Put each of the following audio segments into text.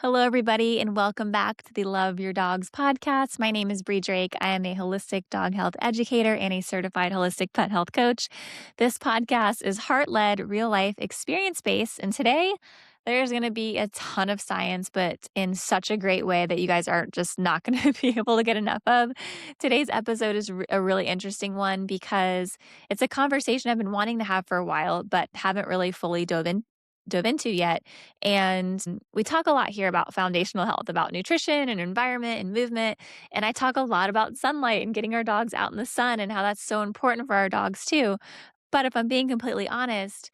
Hello, everybody, and welcome back to the Love Your Dogs podcast. My name is Bre Drake. I am a holistic dog health educator and a certified holistic pet health coach. This podcast is heart led, real life, experience based. And today, there's going to be a ton of science, but in such a great way that you guys are just not going to be able to get enough of. Today's episode is a really interesting one because it's a conversation I've been wanting to have for a while, but haven't really fully dove into yet. And we talk a lot here about foundational health, about nutrition and environment and movement. And I talk a lot about sunlight and getting our dogs out in the sun and how that's so important for our dogs too. But if I'm being completely honest,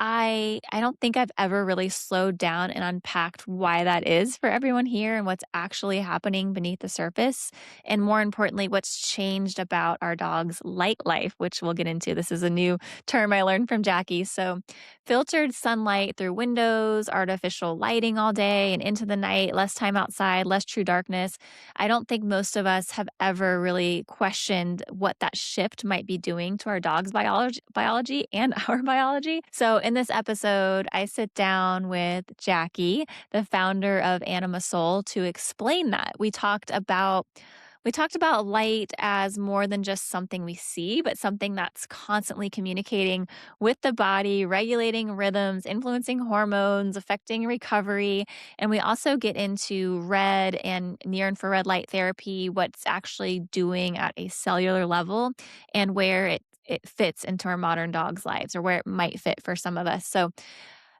I don't think I've ever really slowed down and unpacked why that is for everyone here and what's actually happening beneath the surface. And more importantly, what's changed about our dog's light life, which we'll get into. This is a new term I learned from Jackie. So, filtered sunlight through windows, artificial lighting all day and into the night, less time outside, less true darkness. I don't think most of us have ever really questioned what that shift might be doing to our dog's biology and our biology. So, in this episode, I sit down with Jackie, the founder of AnimaSol, to explain that. We talked about light as more than just something we see, but something that's constantly communicating with the body, regulating rhythms, influencing hormones, affecting recovery. And we also get into red and near infrared light therapy, what's actually doing at a cellular level, and where it fits into our modern dogs' lives or where it might fit for some of us. So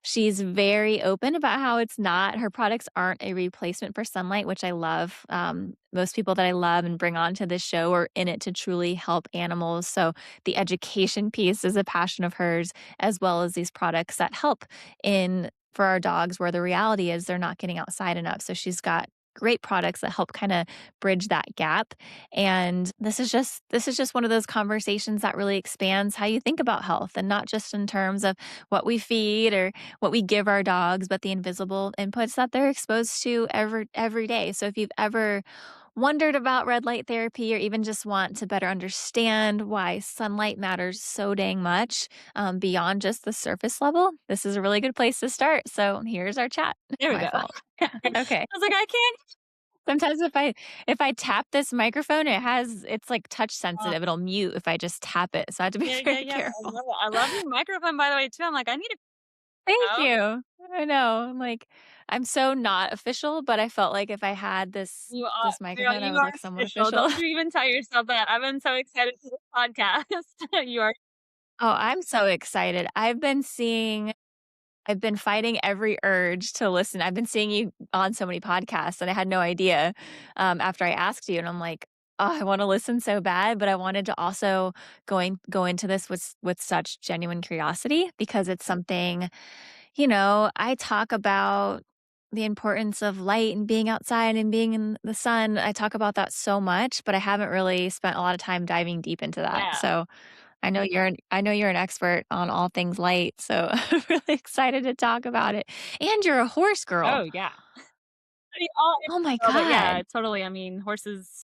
she's very open about how it's not, her products aren't a replacement for sunlight, which I love. Most people that I love and bring onto this show are in it to truly help animals. So the education piece is a passion of hers, as well as these products that help in for our dogs where the reality is they're not getting outside enough. So she's got great products that help kind of bridge that gap. And this is just one of those conversations that really expands how you think about health, and not just in terms of what we feed or what we give our dogs, but the invisible inputs that they're exposed to every day. So if you've ever wondered about red light therapy or even just want to better understand why sunlight matters so dang much, beyond just the surface level, this is a really good place to start. So here's our chat. There we My go. fault. I Okay. was like, I can't. Sometimes if I tap this microphone, it's like touch uh, sensitive. It'll mute if I just tap it. So I have to be yeah, yeah, very yeah. I careful. love it. I love your microphone, by the way, too. I'm like, I need to Thank know. you. I know. I'm so not official, but I felt like if I had this You are, this girl. microphone, I You was are like somewhat official. Don't official. you even tell yourself that. I've been so excited for this podcast. You are. Oh, I'm so excited. I've been fighting every urge to listen. I've been seeing you on so many podcasts, and I had no idea, after I asked you, and I'm like, "Oh, I wanna listen so bad," but I wanted to also go into this with such genuine curiosity because it's something, I talk about the importance of light and being outside and being in the sun. I talk about that so much, but I haven't really spent a lot of time diving deep into that. Yeah. So I know you're an expert on all things light, so I'm really excited to talk about it. And you're a horse girl. Oh, yeah. I mean, all Oh my girl, but god. yeah, totally. I mean, horses.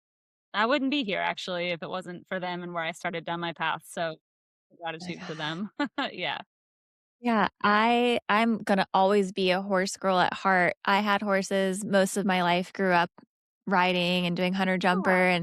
I wouldn't be here actually if it wasn't for them and where I started down my path. So My gratitude god. to them. Yeah. Yeah, I'm gonna always be a horse girl at heart. I had horses most of my life, grew up riding and doing hunter jumper, Oh,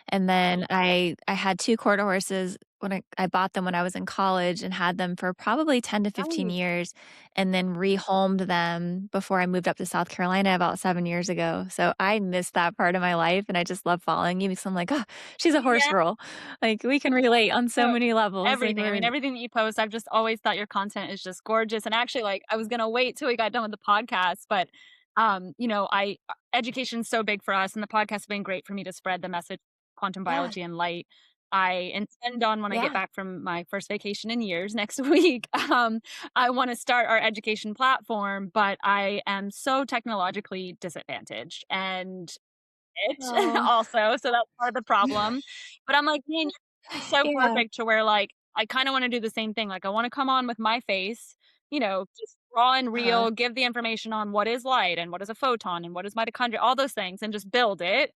and then I had 2 quarter horses when I bought them when I was in college and had them for probably 10 to 15 nice. years, and then rehomed them before I moved up to South Carolina about 7 years ago. So I miss that part of my life, and I just love following you because I'm like, "Oh, she's a horse Yeah. girl." Like, we can relate on so Oh, many levels, like, everything. I we're mean, everything that you post, I've just always thought your content is just gorgeous. And actually, like, I was gonna wait till we got done with the podcast, but I education's so big for us, and the podcast has been great for me to spread the message, quantum Yeah, biology and light. I intend on when I get yeah. back from my first vacation in years next week, I want to start our education platform, but I am so technologically disadvantaged and it Oh. also, so that's part of the problem. But I'm like, man, you're so Yeah, perfect to where like I kind of want to do the same thing. Like I want to come on with my face, just raw and uh-huh. real, give the information on what is light and what is a photon and what is mitochondria, all those things, and just build it.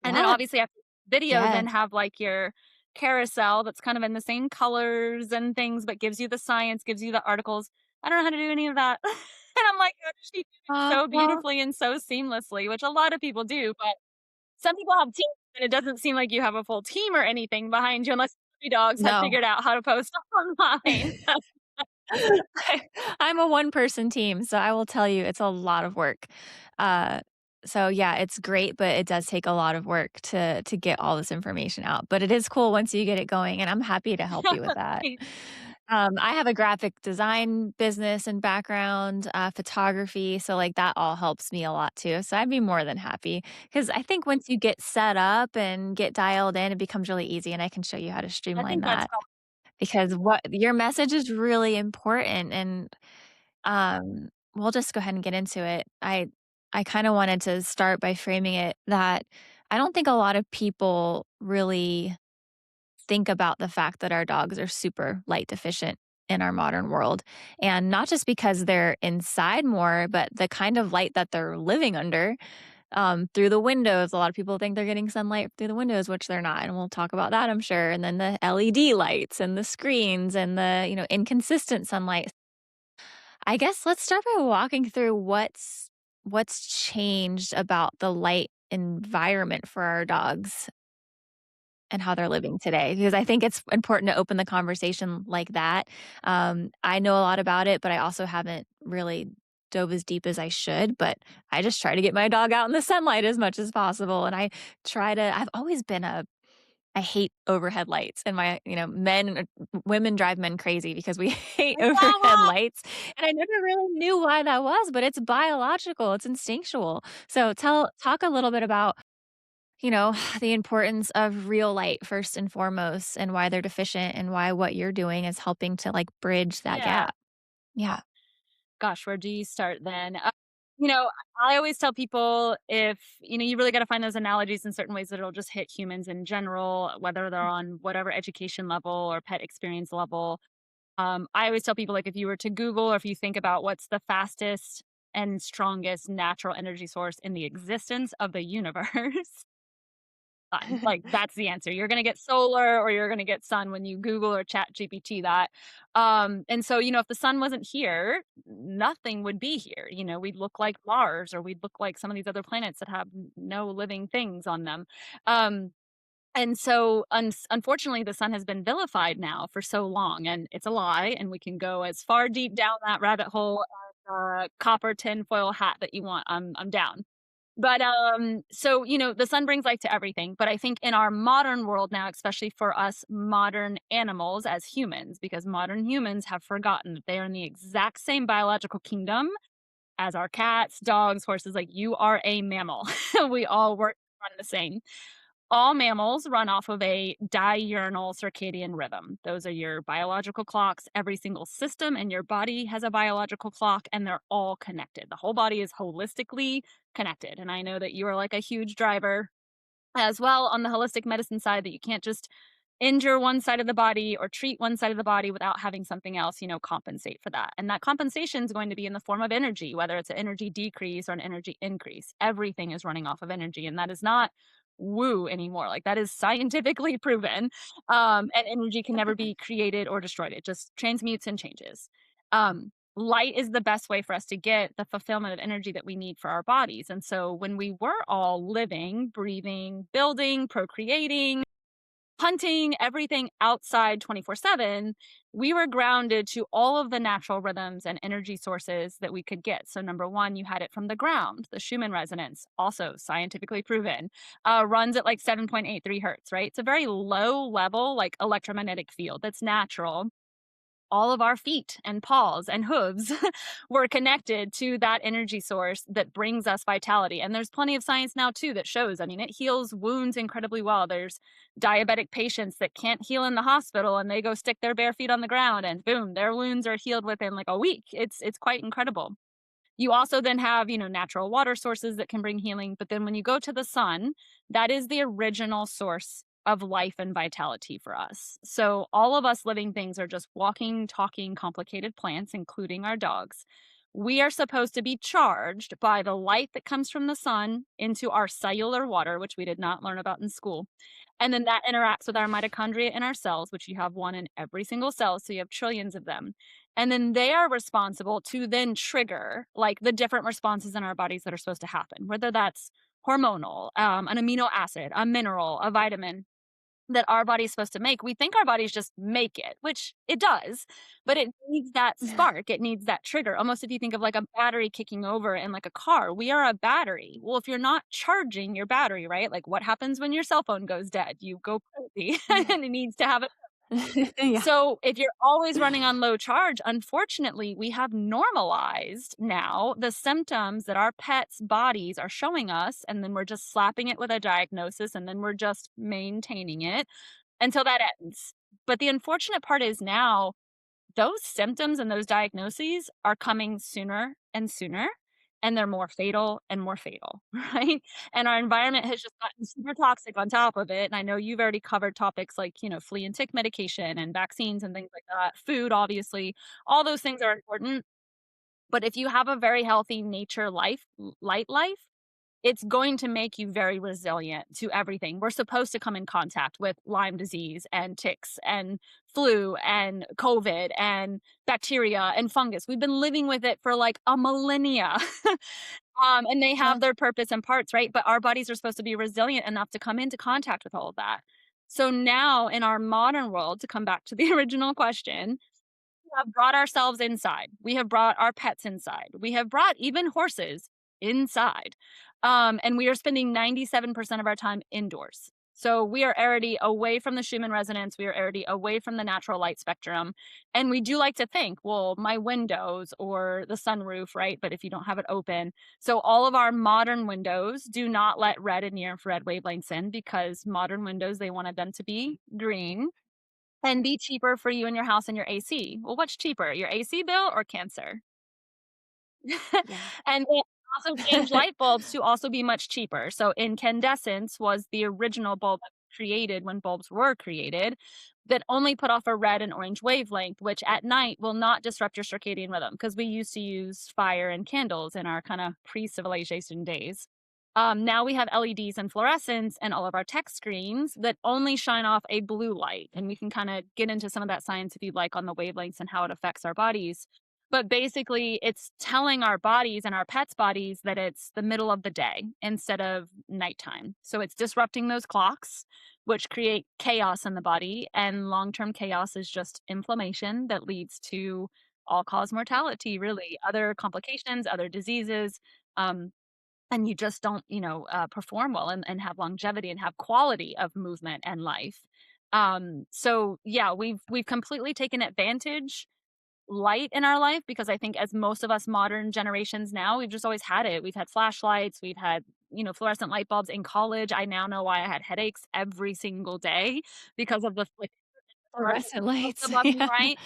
And then Yeah, obviously after video, yeah. then have like your carousel that's kind of in the same colors and things, but gives you the science, gives you the articles. I don't know how to do any of that. And I'm like, "How does she do it so Well, beautifully and so seamlessly?" Which a lot of people do, but some people have teams, and it doesn't seem like you have a full team or anything behind you unless your dogs have no. figured out how to post online. I'm a one-person team, so I will tell you it's a lot of work. Uh, so yeah, it's great, but it does take a lot of work to get all this information out. But it is cool once you get it going, and I'm happy to help you with that. Right. I have a graphic design business and background, photography, so like that all helps me a lot too. So I'd be more than happy because I think once you get set up and get dialed in, it becomes really easy, and I can show you how to I streamline think that's that. Because what your message is really important, and, we'll just go ahead and get into it. I kinda wanted to start by framing it that I don't think a lot of people really think about the fact that our dogs are super light deficient in our modern world, and not just because they're inside more, but the kind of light that they're living under through the windows. A lot of people think they're getting sunlight through the windows, which they're not. And we'll talk about that, I'm sure. And then the LED lights and the screens and the, inconsistent sunlight. I guess let's start by walking through what's changed about the light environment for our dogs and how they're living today, because I think it's important to open the conversation like that. I know a lot about it, but I also haven't really dove as deep as I should. But I just try to get my dog out in the sunlight as much as possible, and I've always been a I hate overhead lights, and women drive men crazy because we hate overhead Wow! lights, and I never really knew why that was, but it's biological, it's instinctual. So talk a little bit about the importance of real light first and foremost, and why they're deficient, and why what you're doing is helping to like bridge that Yeah. gap. Yeah. Gosh, where do you start then? You know, I always tell people if, you really gotta find those analogies in certain ways that'll just hit humans in general, whether they're on whatever education level or pet experience level. I always tell people, like, if you were to Google or if you think about what's the fastest and strongest natural energy source in the existence of the universe, sun. Like, that's the answer. You're gonna get solar or you're gonna get sun when you Google or Chat GPT that. And so, if the sun wasn't here, nothing would be here. We'd look like Mars or we'd look like some of these other planets that have no living things on them. Um, and so, unfortunately, the sun has been vilified now for so long, and it's a lie. And we can go as far deep down that rabbit hole as copper tinfoil hat that you want. I'm down. But, so, the sun brings life to everything, but I think in our modern world now, especially for us modern animals as humans, because modern humans have forgotten that they are in the exact same biological kingdom as our cats, dogs, horses, like, you are a mammal. We all work run the same. All mammals run off of a diurnal circadian rhythm. Those are your biological clocks. Every single system in your body has a biological clock, and they're all connected. The whole body is holistically connected. And I know that you are like a huge driver as well on the holistic medicine side, that you can't just injure one side of the body or treat one side of the body without having something else, compensate for that. And that compensation is going to be in the form of energy, whether it's an energy decrease or an energy increase. Everything is running off of energy, and that is not woo anymore. Like, that is scientifically proven. And energy can never be created or destroyed. It just transmutes and changes. Light is the best way for us to get the fulfillment of energy that we need for our bodies. And so when we were all living, breathing, building, procreating, hunting, everything outside 24/7, we were grounded to all of the natural rhythms and energy sources that we could get. So, number one, you had it from the ground. The Schumann resonance, also scientifically proven, runs at like 7.83 hertz, right? It's a very low level, like electromagnetic field that's natural. All of our feet and paws and hooves were connected to that energy source that brings us vitality. And there's plenty of science now too that shows, I mean, it heals wounds incredibly well. There's diabetic patients that can't heal in the hospital, and they go stick their bare feet on the ground and boom, their wounds are healed within like a week. It's quite incredible. You also then have, natural water sources that can bring healing. But then when you go to the sun, that is the original source of life and vitality for us. So all of us living things are just walking, talking, complicated plants, including our dogs. We are supposed to be charged by the light that comes from the sun into our cellular water, which we did not learn about in school. And then that interacts with our mitochondria in our cells, which you have one in every single cell. So you have trillions of them. And then they are responsible to then trigger like the different responses in our bodies that are supposed to happen, whether that's hormonal, an amino acid, a mineral, a vitamin that our body's supposed to make. We think our bodies just make it, which it does, but it needs that spark. It needs that trigger. Almost if you think of like a battery kicking over in like a car, we are a battery. Well, if you're not charging your battery, right? Like what happens when your cell phone goes dead? You go crazy Yeah. and it needs to have a Yeah. so if you're always running on low charge, unfortunately, we have normalized now the symptoms that our pets' bodies are showing us, and then we're just slapping it with a diagnosis, and then we're just maintaining it until that ends. But the unfortunate part is now those symptoms and those diagnoses are coming sooner and sooner, and they're more fatal and more fatal, right? And our environment has just gotten super toxic on top of it, and I know you've already covered topics like, flea and tick medication and vaccines and things like that, food, obviously, all those things are important, but if you have a very healthy nature life, light life, it's going to make you very resilient to everything. We're supposed to come in contact with Lyme disease and ticks and flu and COVID and bacteria and fungus. We've been living with it for like a millennia. And they have Yeah. their purpose and parts, right? But our bodies are supposed to be resilient enough to come into contact with all of that. So now in our modern world, to come back to the original question, have brought ourselves inside. We have brought our pets inside. We have brought even horses inside. And we are spending 97% of our time indoors. So we are already away from the Schumann resonance. We are already away from the natural light spectrum. And we do like to think, well, my windows or the sunroof, right? But if you don't have it open. So all of our modern windows do not let red and near infrared wavelengths in because modern windows, they wanted them to be green and be cheaper for you and your house and your AC. Well, what's cheaper, your AC bill or cancer? Yeah. And they also changed light bulbs to also be much cheaper. So incandescence was the original bulb that was created when bulbs were created that only put off a red and orange wavelength, which at night will not disrupt your circadian rhythm because we used to use fire and candles in our kind of pre-civilization days. Now we have LEDs and fluorescents and all of our tech screens that only shine off a blue light. And we can kind of get into some of that science if you'd like on the wavelengths and how it affects our bodies. But basically, it's telling our bodies and our pets' bodies that it's the middle of the day instead of nighttime. So it's disrupting those clocks, which create chaos in the body. And long term chaos is just inflammation that leads to all cause mortality, really, other complications, other diseases. Um, and you just don't, perform well and have longevity and have quality of movement and life. So yeah, we've completely taken advantage light in our life because I think as most of us modern generations now, we've just always had it. We've had flashlights, we've had, fluorescent light bulbs in college. I now know why I had headaches every single day because of the flicker Fluorescent lights. above me, Yeah. right?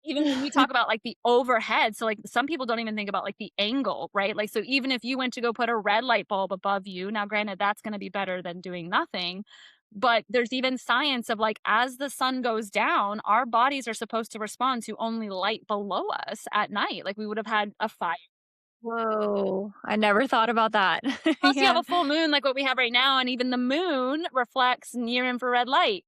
Even when we talk about like the overhead, so like some people don't even think about like the angle, right? Like, so even if you went to go put a red light bulb above you, now granted, that's going to be better than doing nothing. But there's even science of like, as the sun goes down, our bodies are supposed to respond to only light below us at night. Like we would have had a fire. Whoa. I never thought about that. Plus, you have Yeah. a full moon like what we have right now, and even the moon reflects near infrared light.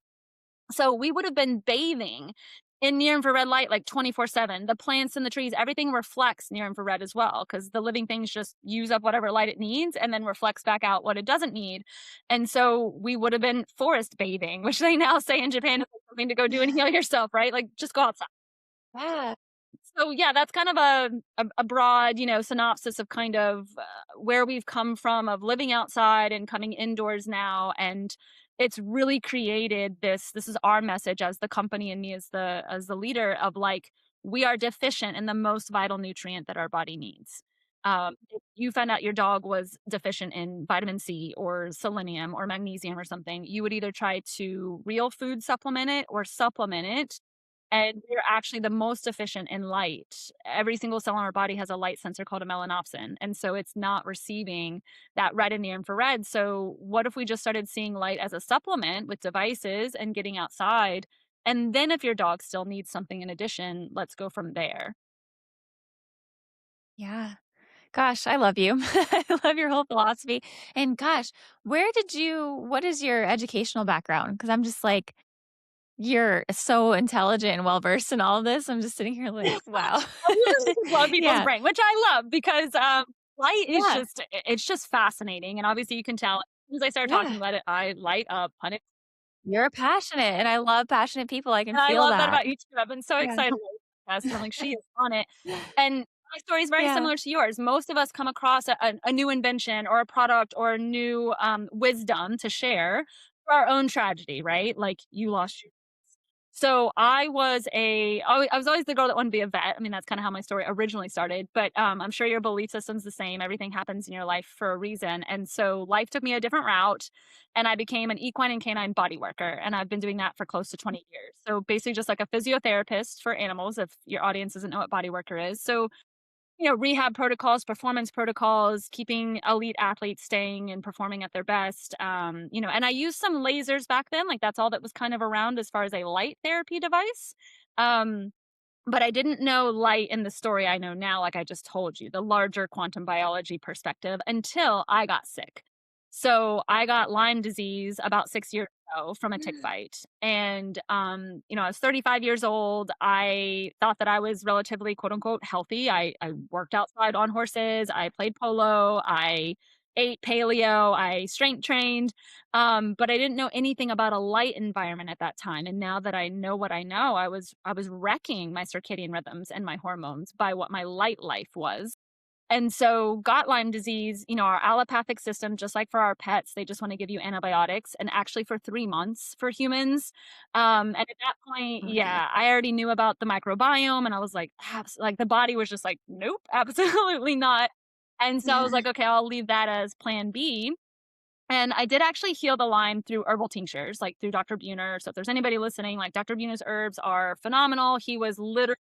So we would have been bathing in near infrared light like 24/7. The plants and the trees, everything reflects near infrared as well because the living things just use up whatever light it needs and then reflects back out what it doesn't need. And so we would have been forest bathing, which they now say in Japan is like something to go do and heal yourself, right? Like just go outside. Yeah. So yeah, that's kind of a broad, synopsis of kind of where we've come from of living outside and coming indoors now, and it's really created this is our message as the company and me as the leader of like we are deficient in the most vital nutrient that our body needs. If you found out your dog was deficient in vitamin C or selenium or magnesium or something, you would either try to real food supplement it or supplement it, and we're actually the most efficient in light. Every single cell in our body has a light sensor called a melanopsin, and so it's not receiving that red and near infrared. So what if we just started seeing light as a supplement with devices and getting outside? And then if your dog still needs something in addition, let's go from there. Yeah. Gosh, I love you. I love your whole philosophy. And gosh, what is your educational background? Because I'm just like, You're so intelligent and well-versed in all of this. I'm just sitting here like, wow. Well, you just blow people's Yeah. brain, which I love because light is Yeah. just it's just fascinating, and obviously you can tell as soon as I start Yeah. talking about it, I light up, You're passionate, and I love passionate people. I can and I feel love that that. about you too. I've been so Yeah. excited about this podcast, and I'm like, she is on it. And my story is very Yeah. similar to yours. Most of us come across a new invention or a product or a new wisdom to share for our own tragedy, right? Like you lost your so I was always the girl that wanted to be a vet. I mean, that's kind of how my story originally started, but I'm sure your belief system's the same. Everything happens in your life for a reason. And so life took me a different route and I became an equine and canine body worker. And I've been doing that for close to 20 years. So basically just like a physiotherapist for animals, if your audience doesn't know what body worker is. So rehab protocols, performance protocols, keeping elite athletes staying and performing at their best. And I used some lasers back then. Like that's all that was kind of around as far as a light therapy device. Um, but I didn't know light in the story I know now, like I just told you, the larger quantum biology perspective until I got sick. So I got Lyme disease about 6 years ago from a tick bite. And, I was 35 years old. I thought that I was relatively quote unquote healthy. I worked outside on horses. I played polo. I ate paleo. I strength trained. But I didn't know anything about a light environment at that time. And now that I know what I know, I was wrecking my circadian rhythms and my hormones by what my light life was. And so got Lyme disease, our allopathic system, just like for our pets, they just want to give you antibiotics and actually for 3 months for humans. And at that point, Okay. yeah, I already knew about the microbiome and I was like, like the body was just like, nope, absolutely not. And so I was like, okay, I'll leave that as plan B. And I did actually heal the Lyme through herbal tinctures, like through Dr. Buhner. So if there's anybody listening, like Dr. Buhner's herbs are phenomenal. He was literally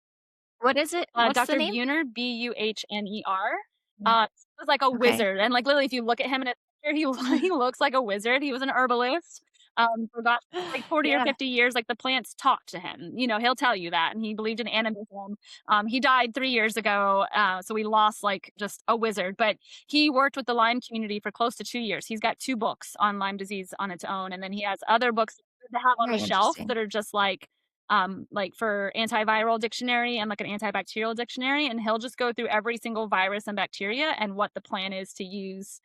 What is it? What's the Dr. name? Buhner, Buhner. Mm. He was like a Okay. wizard, and, like, literally, if you look at him in a picture, he looks like a wizard. He was an herbalist, for about, like, 40 or Yeah. 50 years, like, the plants talk to him, he'll tell you that, and he believed in animism. He died 3 years ago, so we lost, like, just a wizard, but he worked with the Lyme community for close to 2 years. He's got 2 books on Lyme disease on its own, and then he has other books that have on the Very shelf interesting. that are just like for antiviral dictionary and like an antibacterial dictionary. And he'll just go through every single virus and bacteria and what the plan is to use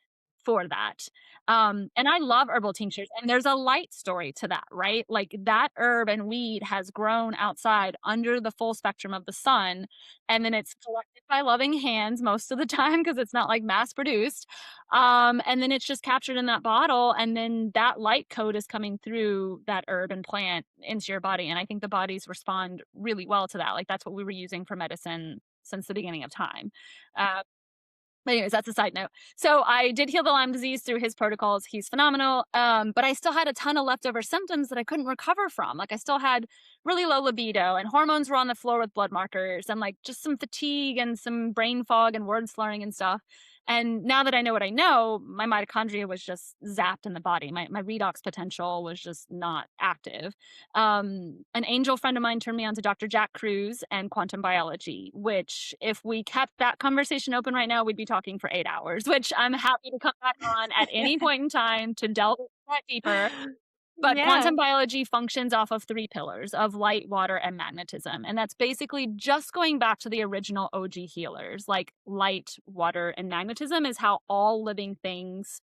for that. And I love herbal tinctures. And there's a light story to that, right? Like that herb and weed has grown outside under the full spectrum of the sun. And then it's collected by loving hands most of the time because it's not like mass produced. And then it's just captured in that bottle, and then that light code is coming through that herb and plant into your body. And I think the bodies respond really well to that. Like that's what we were using for medicine since the beginning of time. Uh, but anyways, that's a side note. So I did heal the Lyme disease through his protocols. He's phenomenal. But I still had a ton of leftover symptoms that I couldn't recover from. Like I still had really low libido and hormones were on the floor with blood markers and like just some fatigue and some brain fog and word slurring and stuff. And now that I know what I know, my mitochondria was just zapped in the body. My redox potential was just not active. An angel friend of mine turned me on to Dr. Jack Cruz and quantum biology, which if we kept that conversation open right now, we'd be talking for 8 hours, which I'm happy to come back on at any point in time to delve that deeper. But Yeah. quantum biology functions off of 3 pillars of light, water, and magnetism. And that's basically just going back to the original OG healers. Like light, water, and magnetism is how all living things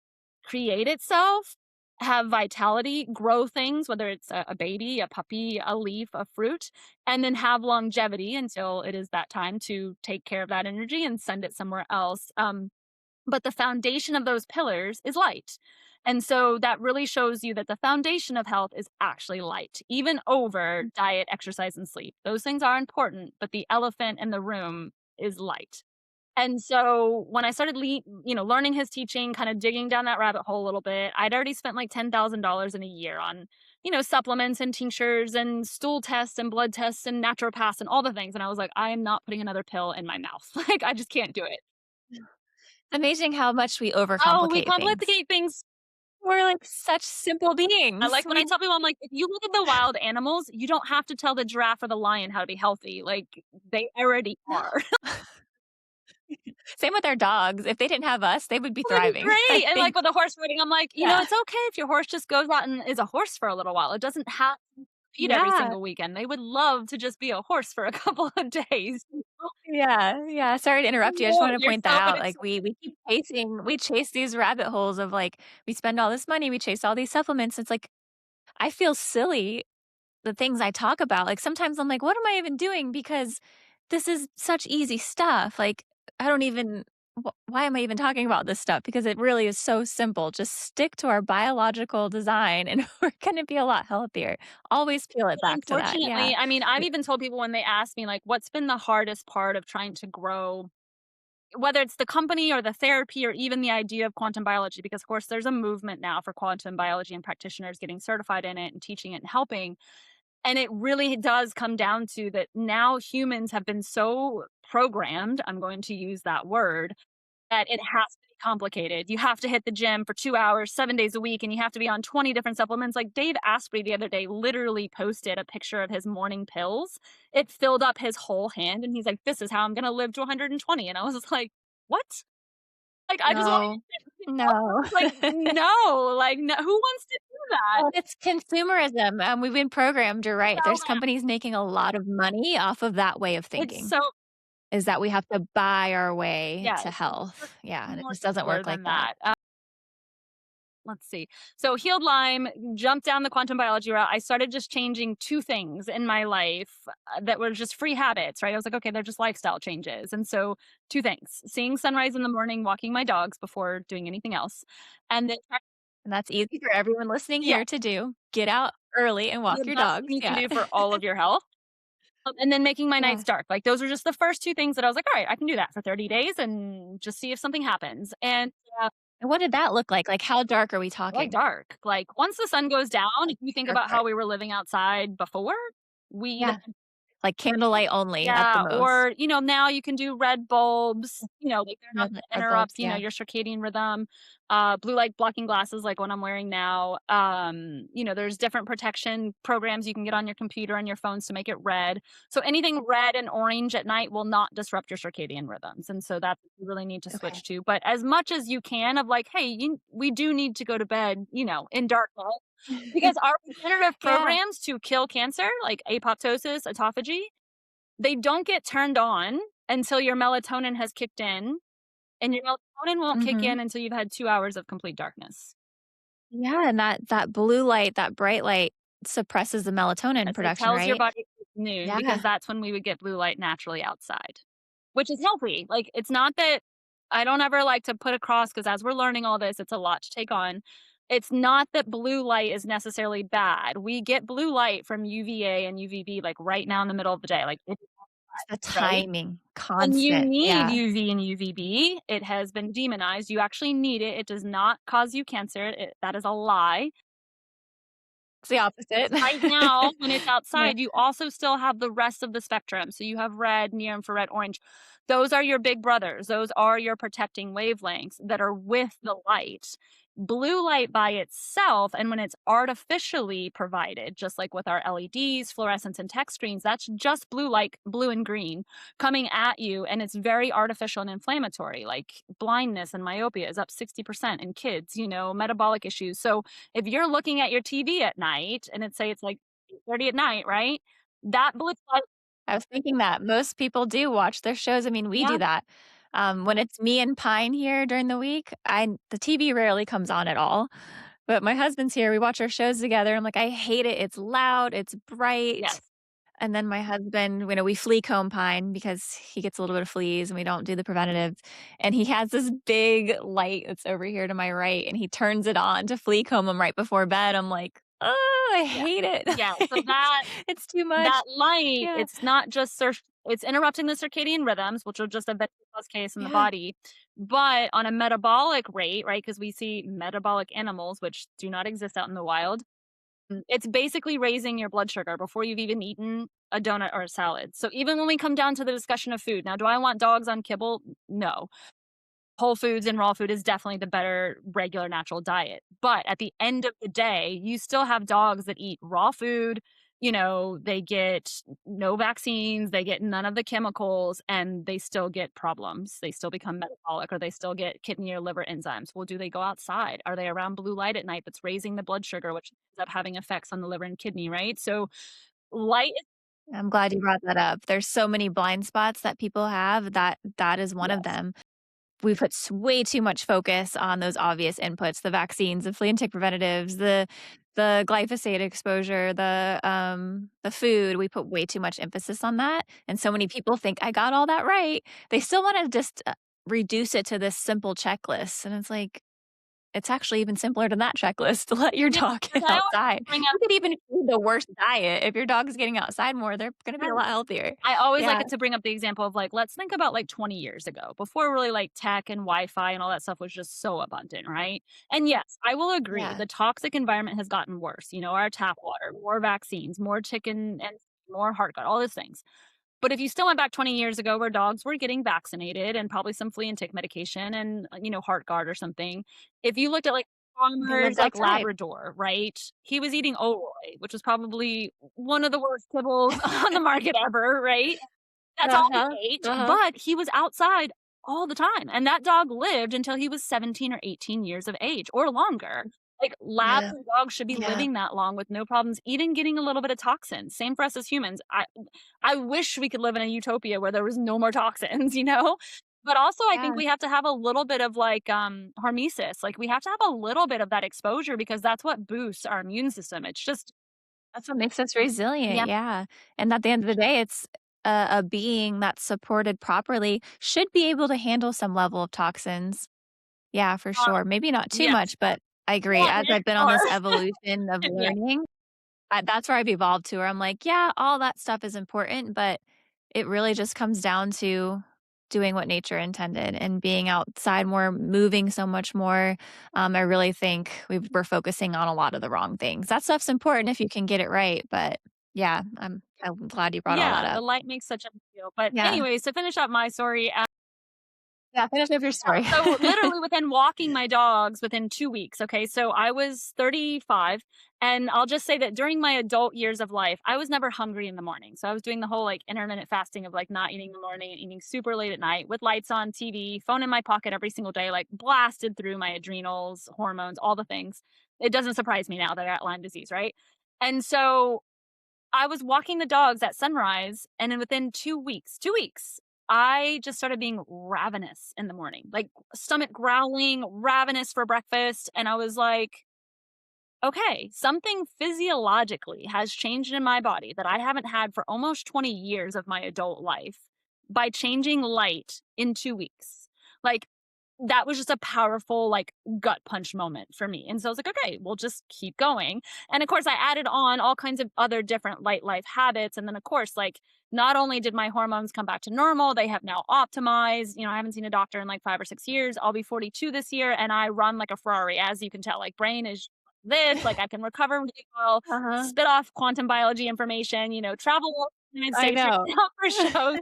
create itself, have vitality, grow things, whether it's a baby, a puppy, a leaf, a fruit, and then have longevity until it is that time to take care of that energy and send it somewhere else. But the foundation of those pillars is light. And so that really shows you that the foundation of health is actually light, even over diet, exercise, and sleep. Those things are important, but the elephant in the room is light. And so when I started learning his teaching, kind of digging down that rabbit hole a little bit, I'd already spent like $10,000 in a year on, supplements and tinctures and stool tests and blood tests and naturopaths and all the things. And I was like, I am not putting another pill in my mouth. Like, I just can't do it. It's amazing how much we Oh, we overcomplicate things. complicate things. We're like such simple I beings. like when I tell people, I'm like, if you look at the wild animals, you don't have to tell the giraffe or the lion how to be healthy. Like, they already are. Same with our dogs. If they didn't have us, they would be They'd be thriving. I great. And like think. with the horse riding, I'm like, Yeah. it's okay if your horse just goes out and is a horse for a little while. It doesn't have. feed every Yeah. single weekend. They would love to just be a horse for a couple of days. Yeah, yeah, sorry to interrupt you, I just No, wanted to you're point that so but out, it's like, we chase these rabbit holes of, like, we spend all this money, we chase all these supplements, it's like, I feel silly, the things I talk about, like, sometimes I'm like, "What am I even doing?" Because this is such easy stuff, like, I don't even why am I even talking about this stuff? Because it really is so simple, just stick to our biological design, and we're gonna be a lot healthier. Always peel it back to that, yeah. unfortunately, I mean, I've even told people when they ask me, like, "What's been the hardest part of trying to grow," whether it's the company or the therapy or even the idea of quantum biology, because, of course, there's a movement now for quantum biology and practitioners getting certified in it and teaching it and helping. And it really does come down to that now humans have been so programmed, I'm going to use that word, that it has to be complicated. You have to hit the gym for 2 hours, 7 days a week, and you have to be on 20 different supplements. Like Dave Asprey the other day literally posted a picture of his morning pills. It filled up his whole hand, and he's like, "This is how I'm gonna live to 120." And I was just like, "What?" Like, I just want No. you to No. like, no, like, no, who wants to do that? Well, it's consumerism, we've been programmed, you're right, there's Program. companies making a lot of money off of that way of It's thinking, so is that we have to buy our way to yes, it's so health, yeah, and it more just doesn't simpler work like than that. that. Let's see. So healed Lyme, jumped down the quantum biology route. I started just changing 2 things in my life, that were just free habits, right? I was like, "Okay, they're just lifestyle changes." And so 2 things: seeing sunrise in the morning, walking my dogs before doing anything else, and then And that's easy for everyone listening yeah, here to do. Get out early and walk the your best thing dogs, you can yeah. do for all of your health. And then making my nights Yeah. dark. Like, those are just the first 2 things that I was like, "All right, I can do that for 30 days and just see if something happens." And, uh And what did that look like? Like, how dark are we like talking? dark. Like once the sun goes down, if you think Dark, about how dark. we were living outside before, we either Yeah, like candlelight only at the yeah, most. or now you can do red bulbs, like they're not gonna Red bulbs, interrupt, yeah. your circadian rhythm. Blue light blocking glasses like what I'm wearing now. There's different protection programs you can get on your computer and your phones to make it red. So anything red and orange at night will not disrupt your circadian rhythms. And so that's what you really need to switch Okay. to. But as much as you can of like, hey, we do need to go to bed, in darkness. Because our regenerative Yeah. programs to kill cancer, like apoptosis, autophagy, they don't get turned on until your melatonin has kicked in, and your melatonin won't kick Mhm. in until you've had 2 hours of complete darkness. Yeah, and that blue light, that bright light suppresses the melatonin Yes, it production, tells your right? body it's noon because Yeah. that's when we would get blue light naturally outside, which is healthy. Like, it's not that I don't ever like to put across because as we're learning all this, it's a lot to take on. It's not that blue light is necessarily bad. We get blue light from UVA and UVB, like, right now in the middle of the day, like, It's the right? timing, And you constant, need yeah. UV and UVB. It has been demonized. You actually need it. It does not cause you cancer. That is a lie. It's the opposite. Right now, when it's Yeah. outside, you also still have the rest of the spectrum. So you have red, near infrared, orange. Those are your big brothers. Those are your protecting wavelengths that are with the light. Blue light by itself, and when it's artificially provided, just like with our LEDs, fluorescents, and tech screens, that's just blue light, blue and green, coming at you. And it's very artificial and inflammatory, like blindness and myopia is up 60% in kids, metabolic issues. So if you're looking at your TV at night and it's like 8:30 at night, right? That blue light I was thinking that most people do watch their shows, I mean, we yeah, do that. When it's me and Pine here during the week, I the TV rarely comes on at all, but my husband's here, we watch our shows together, I'm like, "I hate it, it's loud, it's bright." yes, And then my husband, we flea comb Pine because he gets a little bit of fleas and we don't do the preventative. And he has this big light that's over here to my right and he turns it on to flea comb him right before bed. I'm like, oh, I yeah. hate it. Yeah, so that It's too much. that light, Yeah. it's not just it's interrupting the circadian rhythms, which will just eventually cause chaos in the Yeah. body, but on a metabolic rate, right? Because we see metabolic animals, which do not exist out in the wild. It's basically raising your blood sugar before you've even eaten a donut or a salad. So even when we come down to the discussion of food, now do I want dogs on kibble? No. Whole foods and raw food is definitely the better regular natural diet. But at the end of the day, you still have dogs that eat raw food, they get no vaccines, they get none of the chemicals, and they still get problems. They still become metabolic, or they still get kidney or liver enzymes. Well, do they go outside? Are they around blue light at night that's raising the blood sugar, which ends up having effects on the liver and kidney, right? So light is I'm glad you brought that up. There's so many blind spots that people have that is one of yes. them. We put way too much focus on those obvious inputs, the vaccines, the flea and tick preventatives, the glyphosate exposure, the food. We put way too much emphasis on that, and so many people think I got all that right. They still want to just reduce it to this simple checklist, and it's like it's actually even simpler than that checklist to let your Yeah, dog 'cause get I always outside. bring You could even do the worst diet. If your dog is getting outside more, they're going to be a up lot healthier. I always like Yeah, it to bring up the example of, like, let's think about, like, 20 years ago, before really, like, tech and Wi-Fi and all that stuff was just so abundant, right? And yes, I will agree, yeah, the toxic environment has gotten worse, our tap water, more vaccines, more chicken and more heart gut, all those things. But if you still went back 20 years ago where dogs were getting vaccinated and probably some flea and tick medication and, heart guard or something, if you looked at, like, they farmer's, lived like, outside. Labrador, right? He was eating Oroy, which was probably one of the worst kibbles on the market ever, right? That's all he Uh-huh, ate, uh-huh. but he was outside all the time, and that dog lived until he was 17 or 18 years of age or longer. Like, labs Yeah, and dogs should be yeah, living that long with no problems, even getting a little bit of toxins. Same for us as humans. I wish we could live in a utopia where there was no more toxins, you know? But also, I think yeah. we have to have a little bit of, like, hormesis, like, we have to have a little bit of that exposure because that's what boosts our immune system. It's just That's what makes us resilient, yeah, yeah, and at the end of the day, it's a being that's supported properly should be able to handle some level of toxins. Yeah, for uh, sure. Maybe not too yes. much, but I agree. Well, As I've been on sure. this evolution of Yeah. learning, that's where I've evolved to, where I'm like, "Yeah, all that stuff is important," but it really just comes down to doing what nature intended and being outside more, moving so much more. I really think we're focusing on a lot of the wrong things. That stuff's important if you can get it right, but yeah, I'm glad you brought all that Yeah, the up. light makes such a big deal. But Yeah. anyways, to finish up my story, Yeah, finish up your story. so literally within walking my dogs within 2 weeks, okay, so I was 35, and I'll just say that during my adult years of life, I was never hungry in the morning. So I was doing the whole, like, intermittent fasting of, like, not eating in the morning and eating super late at night with lights on, TV, phone in my pocket every single day, like, blasted through my adrenals, hormones, all the things. It doesn't surprise me now that I got Lyme disease, right? And so I was walking the dogs at sunrise, and then within 2 weeks, I just started being ravenous in the morning, like stomach growling, ravenous for breakfast. And I was like, okay, something physiologically has changed in my body that I haven't had for almost 20 years of my adult life by changing light in 2 weeks. Like, that was just a powerful, like, gut punch moment for me. And so I was like, okay, we'll just keep going. And of course, I added on all kinds of other different light life habits. And then, of course, like, not only did my hormones come back to normal, they have now optimized. I haven't seen a doctor in like 5 or 6 years. I'll be 42 this year, and I run like a Ferrari, as you can tell. Like, brain is this, like, I can recover really well, Uh-huh. spit off quantum biology information, travel the United I States right know. now for shows.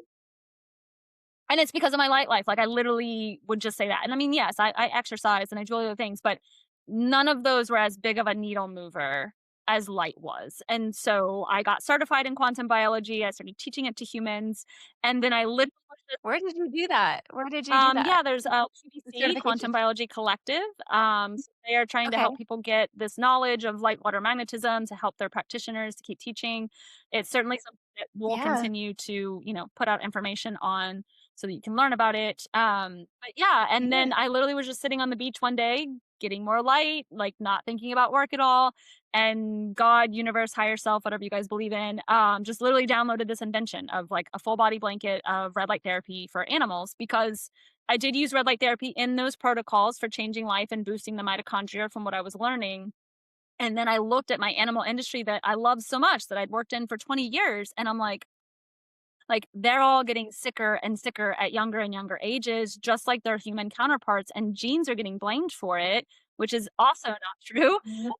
And it's because of my light life. Like, I literally would just say that. And I mean, yes, I exercise and I do other things, but none of those were as big of a needle mover as light was. And so I got certified in quantum biology. I started teaching it to humans. And then I literally Where did you do that? Where did you do that? yeah, there's a The QVC, certification? Quantum Biology Collective. So they are trying to Okay. help people get this knowledge of light water magnetism to help their practitioners to keep teaching. It's certainly something that we'll Yeah. continue to, put out information on so that you can learn about it. But yeah, and Yeah. then I literally was just sitting on the beach one day, getting more light, like not thinking about work at all. And God, universe, higher self, whatever you guys believe in, just literally downloaded this invention of like a full body blanket of red light therapy for animals because I did use red light therapy in those protocols for changing life and boosting the mitochondria from what I was learning. And then I looked at my animal industry that I love so much that I'd worked in for 20 years. And I'm like they're all getting sicker and sicker at younger and younger ages, just like their human counterparts, and genes are getting blamed for it, which is also not true. Mhm.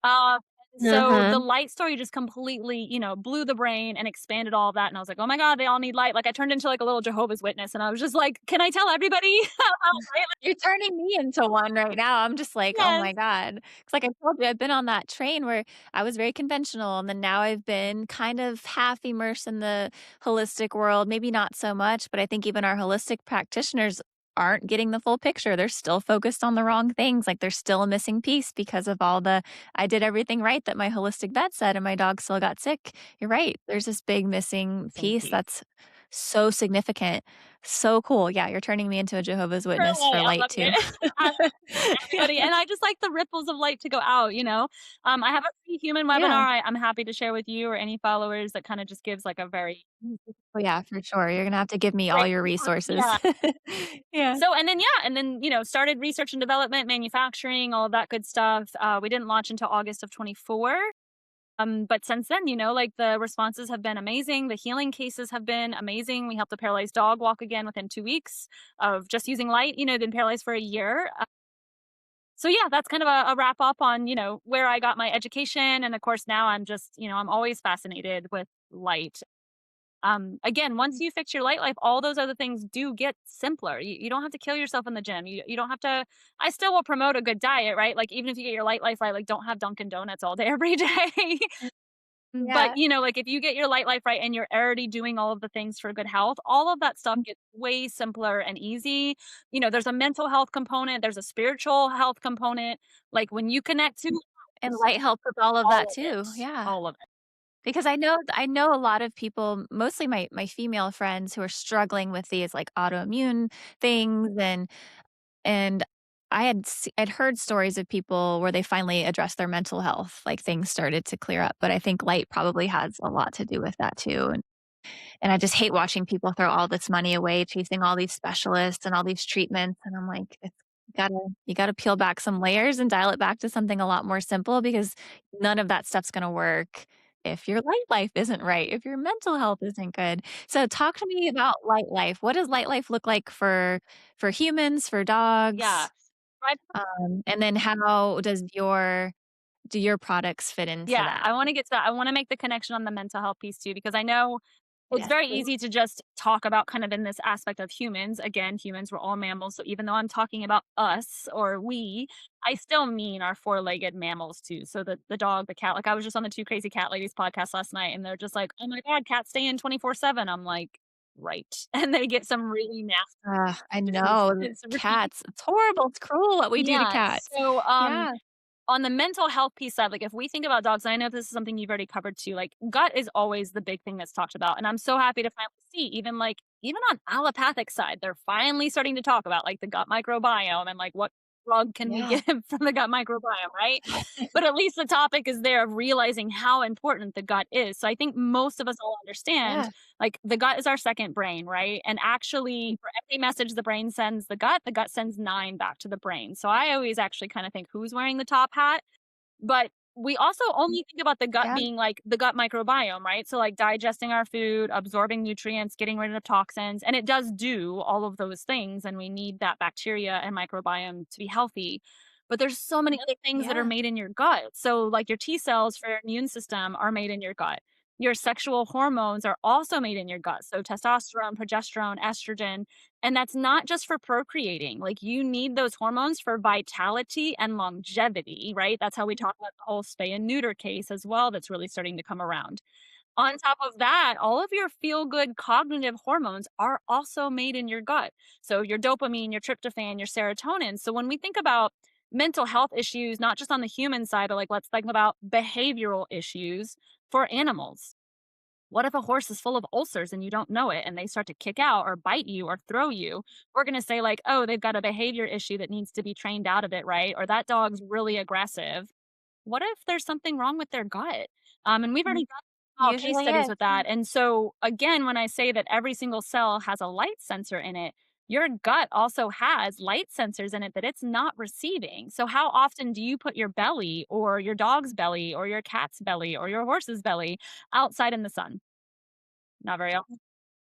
So the Uh-huh. light story just completely, blew the brain and expanded all of that. And I was like, oh my God, they all need light. Like I turned into like a little Jehovah's Witness and I was just like, can I tell everybody how light? You're turning me into one right now. I'm just like, "Oh Yes. my god." It's like I told you, I've been on that train where I was very conventional, and then now I've been kind of half immersed in the holistic world, maybe not so much, but I think even our holistic practitioners aren't getting the full picture. They're still focused on the wrong things, like, there's still a missing piece because of all the, "I did everything right," that my holistic vet said, and my dog still got sick. You're right, there's this big missing Missing piece piece. that's so significant. So cool. Yeah, you're turning me into a Jehovah's For Witness light, for I light love too. it. I love Yeah. everybody, and I just like the ripples of light to go out. I have a free human webinar Yeah. I'm happy to share with you or any followers that kinda just gives, like, a very Oh, yeah, for sure. You're gonna have to give me all great your resources. yeah. Yeah. So, and then, yeah, and then, started research and development, manufacturing, all of that good stuff. We didn't launch until August of 24. But since then, like the responses have been amazing. The healing cases have been amazing. We helped a paralyzed dog walk again within 2 weeks of just using light. Been paralyzed for a year. So yeah, that's kind of a wrap up on where I got my education, and of course now I'm just I'm always fascinated with light. Again, once you fix your light life, all those other things do get simpler. You don't have to kill yourself in the gym. You don't have to. I still will promote a good diet, right? Like even if you get your light life right, like don't have Dunkin' Donuts all day every day. But, Yeah. like, if you get your light life right and you're already doing all of the things for good health, all of that stuff gets way simpler and easy. There's a mental health component, there's a spiritual health component. Like, when you connect to And light helps with all of that all of too. it, Yeah. all of it. Because I know a lot of people, mostly my female friends who are struggling with these, like, autoimmune things and I'd heard stories of people where they finally addressed their mental health, like, things started to clear up, but I think light probably has a lot to do with that too, and I just hate watching people throw all this money away chasing all these specialists and all these treatments, and I'm like, "It's you gotta peel back some layers and dial it back to something a lot more simple because none of that stuff's gonna work if your light life isn't right, if your mental health isn't good." So talk to me about light life. What does light life look like for humans, for Yeah. dogs? Right. And then how do your products fit into Yeah, that? I wanna get to that. I wanna make the connection on the mental health piece too, because I know it's Yes, very please. easy to just talk about kind of in this aspect of humans. Again, humans, we're all mammals. So even though I'm talking about us or we, I still mean our four-legged mammals too. So the dog, the cat, like I was just on the Two Crazy Cat Ladies podcast last night and they're just like, oh my God, cats stay in 24/7. I'm like, right. And they get some really nasty I messages. know, It's really, cats, it's horrible, it's cruel what we do to yeah. cats. So Yeah, on the mental health piece side, like if we think about dogs, I know this is something you've already covered too. Like gut is always the big thing that's talked about. And I'm so happy to finally see, even on allopathic side, they're finally starting to talk about like the gut microbiome and like what drug can we yeah, give from the gut microbiome, right? But at least the topic is there of realizing how important the gut is. So I think most of us all understand yeah, like the gut is our second brain, right? And actually, for every message the brain sends the gut sends nine back to the brain. So I always actually kind of think who's wearing the top hat, but we also only think about the gut yeah, being like the gut microbiome, right? So, like digesting our food, absorbing nutrients, getting rid of toxins. And it does do all of those things. And we need that bacteria and microbiome to be healthy. But there's so many other things that are yeah, made in your gut. So, like your T cells for your immune system are made in your gut. Your sexual hormones are also made in your gut. So, testosterone, progesterone, estrogen, and that's not just for procreating. Like you need those hormones for vitality and longevity, right? That's how we talk about the whole spay and neuter case as well. That's really starting to come around. On top of that, all of your feel good cognitive hormones are also made in your gut. So your dopamine, your tryptophan, your serotonin. So when we think about mental health issues, not just on the human side, but like let's think about behavioral issues for animals. What if a horse is full of ulcers and you don't know it and they start to kick out or bite you or throw you? We're going to say, like, oh, they've got a behavior issue that needs to be trained out of it, right? Or that dog's really aggressive. What if there's something wrong with their gut? And we've mm, already done small case usually studies is. with that. And so, again, when I say that every single cell has a light sensor in it, your gut also has light sensors in it that it's not receiving. So, how often do you put your belly or your dog's belly or your cat's belly or your horse's belly outside in the sun? Not very often.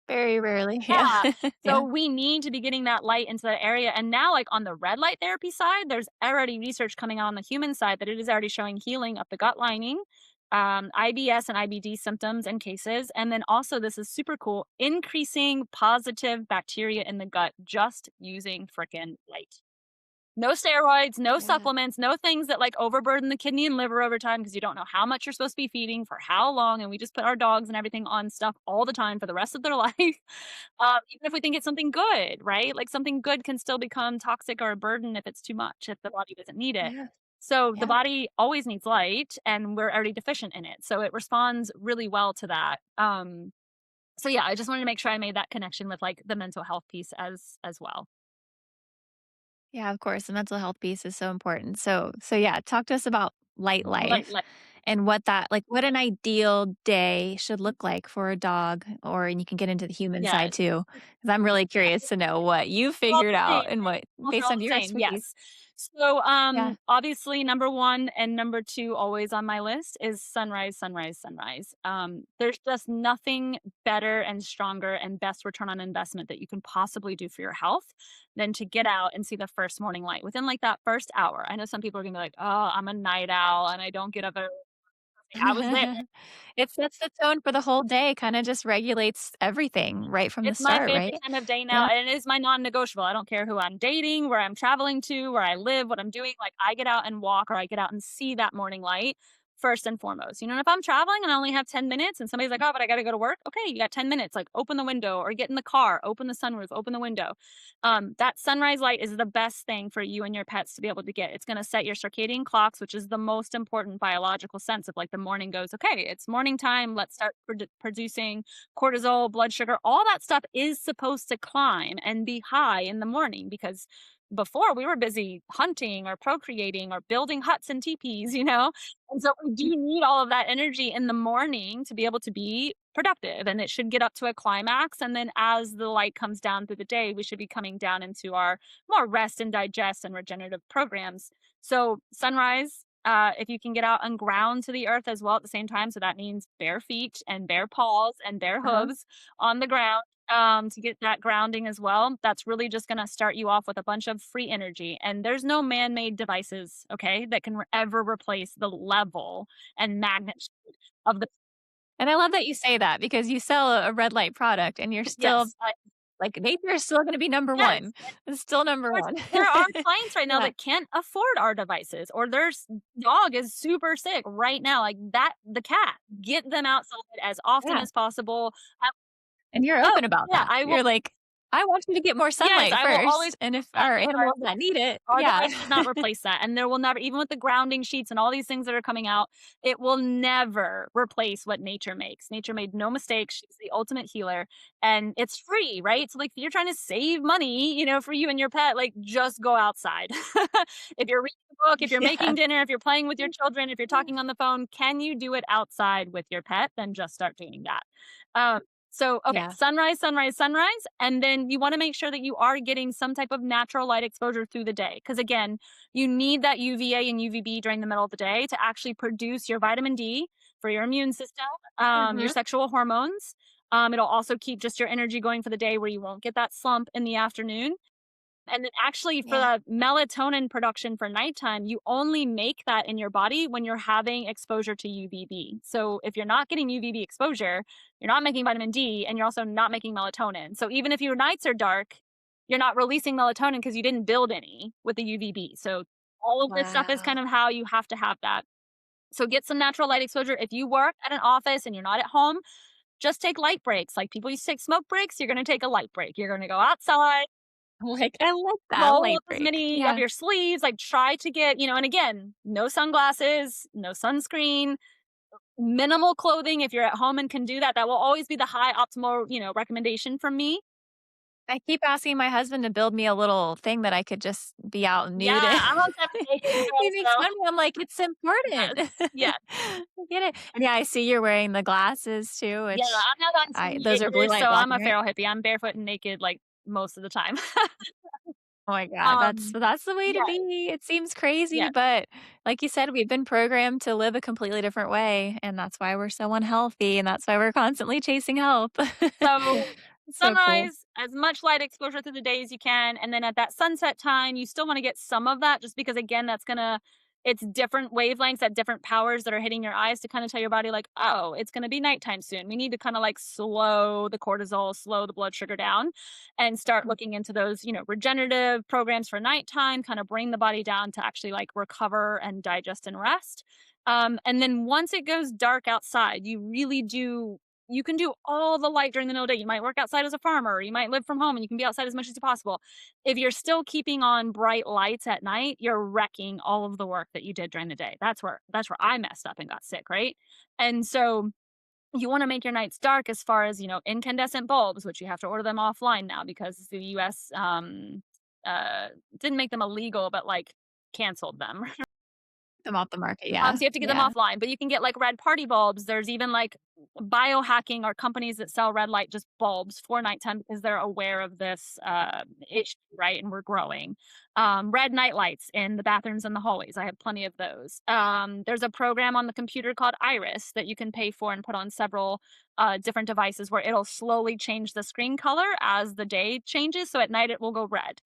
Very rarely. Yeah. Yeah. So Yeah. we need to be getting that light into that area. And now, like on the red light therapy side, there's already research coming out on the human side that it is already showing healing of the gut lining, IBS and IBD symptoms and cases. And then also, this is super cool, increasing positive bacteria in the gut just using freaking light. No steroids, no Yeah. supplements, no things that like overburden the kidney and liver over time because you don't know how much you're supposed to be feeding for how long. And we just put our dogs and everything on stuff all the time for the rest of their life. Even if we think it's something good, right? Like something good can still become toxic or a burden if it's too much, if the body doesn't need it. Yeah. So the Yeah. body always needs light and we're already deficient in it. So it responds really well to that. So yeah, I just wanted to make sure I made that connection with like the mental health piece as well. Yeah, of course, the mental health piece is so important. So yeah, talk to us about light Like life like and what that like what an ideal day should look like for a dog, or and you can get into the human side yes. too, because I'm really curious to know what you They're all figured the out same. and what They're based all on the your same, expertise. yes. So, Yeah. obviously, number 1 and number 2 always on my list is sunrise, sunrise, sunrise. There's just nothing better and stronger and best return on investment that you can possibly do for your health than to get out and see the first morning light within, like, that first hour. I know some people are gonna be like, "Oh, I'm a night owl and I don't get up early." I was there. It sets the tone for the whole day, kinda just regulates everything right from the It's my start, favorite right? time of day now, Yeah. and it is my non-negotiable. I don't care who I'm dating, where I'm traveling to, where I live, what I'm doing, like, I get out and walk or I get out and see that morning light first and foremost, you know, and if I'm traveling and I only have 10 minutes and somebody's like, "Oh, but I gotta go to work." Okay, you got 10 minutes, like, open the window or get in the car, open the sunroof, open the window. That sunrise light is the best thing for you and your pets to be able to get. It's gonna set your circadian clocks, which is the most important biological sense of, like, the morning goes, "Okay, it's morning time, let's start producing cortisol, blood sugar, all that stuff is supposed to climb and be high in the morning because before we were busy hunting or procreating or building huts and teepees, you know? And so we do need all of that energy in the morning to be able to be productive and it should get up to a climax. And then as the light comes down through the day, we should be coming down into our more rest and digest and regenerative programs. So sunrise, if you can get out and ground to the earth as well at the same time. So that means bare feet and bare paws and bare Uh-huh. hooves on the ground to get that grounding as well. That's really just going to start you off with a bunch of free energy. And there's no man made devices, okay, that can ever replace the level and magnitude of the. And I love that you say that because you sell a red light product and you're still Yes. like, nature is still gonna be number Yes. 1. It's still number There's 1. there are clients right now Yeah. that can't afford our devices or their dog is super sick right now, like that the cat. Get them outside as often Yeah. as possible. And you're Oh, open about yeah, that. I will. You're like, "I want you to get more Yes, sunlight I will always first, and if that our because animals that need it." our Yeah. device does not replace that, and there will never even with the grounding sheets and all these things that are coming out, it will never replace what nature makes. Nature made no mistakes, she's the ultimate healer, and it's free, right? So, like, if you're trying to save money, you know, for you and your pet, like, just go outside. If you're reading a book, if you're making Yeah. dinner, if you're playing with your children, if you're talking on the phone, can you do it outside with your pet? Then just start doing that. So, okay, Yeah. sunrise, sunrise, sunrise, and then you wanna make sure that you are getting some type of natural light exposure through the day. Because again, you need that UVA and UVB during the middle of the day to actually produce your vitamin D for your immune system, your Mhm. sexual hormones. It'll also keep just your energy going for the day where you won't get that slump in the afternoon. And then actually for Yeah. the melatonin production for nighttime, you only make that in your body when you're having exposure to UVB. So if you're not getting UVB exposure, you're not making vitamin D and you're also not making melatonin. So even if your nights are dark, you're not releasing melatonin because you didn't build any with the UVB. So all of this stuff is kind Wow. of how you have to have that. So get some natural light exposure. If you work at an office and you're not at home, just take light breaks. Like people used to take smoke breaks, you're going to take a light break. You're going to go outside, Like, I like that roll light up as break. many of Yeah. your sleeves, like try to get, you know, and again, no sunglasses, no sunscreen, minimal clothing if you're at home and can do that. That will always be the high optimal, you know, recommendation from me. I keep asking my husband to build me a little thing that I could just be out nude Yeah, in. I'm on type of naked He girl, makes so fun of me. I'm like, "It's important." yes. Yeah. I get it. And yeah, I see you're wearing the glasses too, Yeah, which I'm not on I TV those are blue either, so light I'm a blocking, right? feral hippie. I'm barefoot and naked like most of the time. Oh my god, that's um that's the way to yeah, be. It seems crazy, yeah. but like you said, we've been programmed to live a completely different way, and that's why we're so unhealthy, and that's why we're constantly chasing help. So So cool. sunrise, as much light exposure through the day as you can, and then at that sunset time, you still wanna get some of that just because, again, that's gonna it's different wavelengths at different powers that are hitting your eyes to kinda tell your body like, "Oh, it's gonna be nighttime soon." We need to kinda, like, slow the cortisol, slow the blood sugar down, and start looking into those, regenerative programs for nighttime, kinda bring the body down to actually, like, recover and digest and rest. And then once it goes dark outside, you can do all the light during the middle of the day. You might work outside as a farmer, or you might live from home and you can be outside as much as possible. If you're still keeping on bright lights at night, you're wrecking all of the work that you did during the day. That's where I messed up and got sick, right? And so you want to make your nights dark as far as, incandescent bulbs, which you have to order them offline now because the US uh didn't make them illegal, but like canceled them. Them off the market, So yeah. you have to get them Yeah. offline, but you can get like red party bulbs. There's even like biohacking or companies that sell red light just bulbs for nighttime because they're aware of this issue, right? And we're growing. Red night lights in the bathrooms and the hallways. I have plenty of those. There's a program on the computer called Iris that you can pay for and put on several different devices where it'll slowly change the screen color as the day changes. So at night it will go red.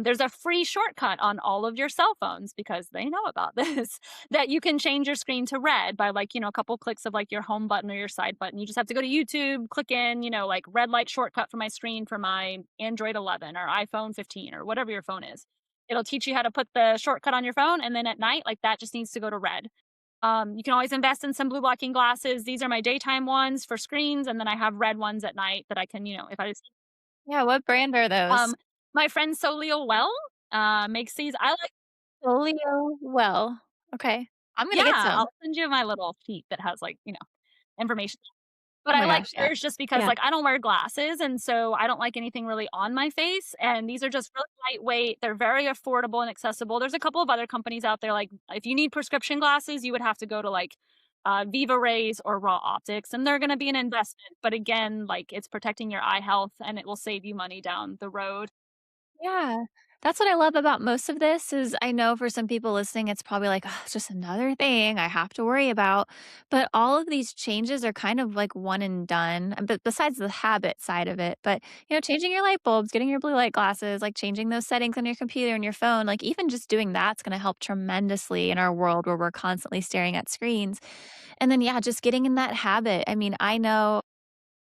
There's a free shortcut on all of your cell phones because they know about this that you can change your screen to red by like, a couple clicks of like your home button or your side button. You just have to go to YouTube, click in, like red light shortcut for my screen for my Android 11 or iPhone 15 or whatever your phone is. It'll teach you how to put the shortcut on your phone. And then at night, like that just needs to go to red. You can always invest in some blue blocking glasses. These are my daytime ones for screens. And then I have red ones at night that I can, if I just, Yeah, what brand are those? um, my friend Solio Well, makes these. I like Olio Well. Okay. I'm gonna Yeah, get some. I'll send you my little sheet that has, like, information. But Oh I my like gosh, yeah. theirs just because, Yeah. like, I don't wear glasses, and so I don't like anything really on my face, and these are just really lightweight, they're very affordable and accessible. There's a couple of other companies out there, like, if you need prescription glasses, you would have to go to, like, Viva Rays or Raw Optics, and they're gonna be an investment, but again, like, it's protecting your eye health, and it will save you money down the road. Yeah. That's what I love about most of this is I know for some people listening, it's probably like, "Oh, it's just another thing I have to worry about." But all of these changes are kind of like one and done, but besides the habit side of it. But, changing your light bulbs, getting your blue light glasses, like changing those settings on your computer and your phone, like even just doing that's going to help tremendously in our world where we're constantly staring at screens. And then, yeah, just getting in that habit. I mean, I know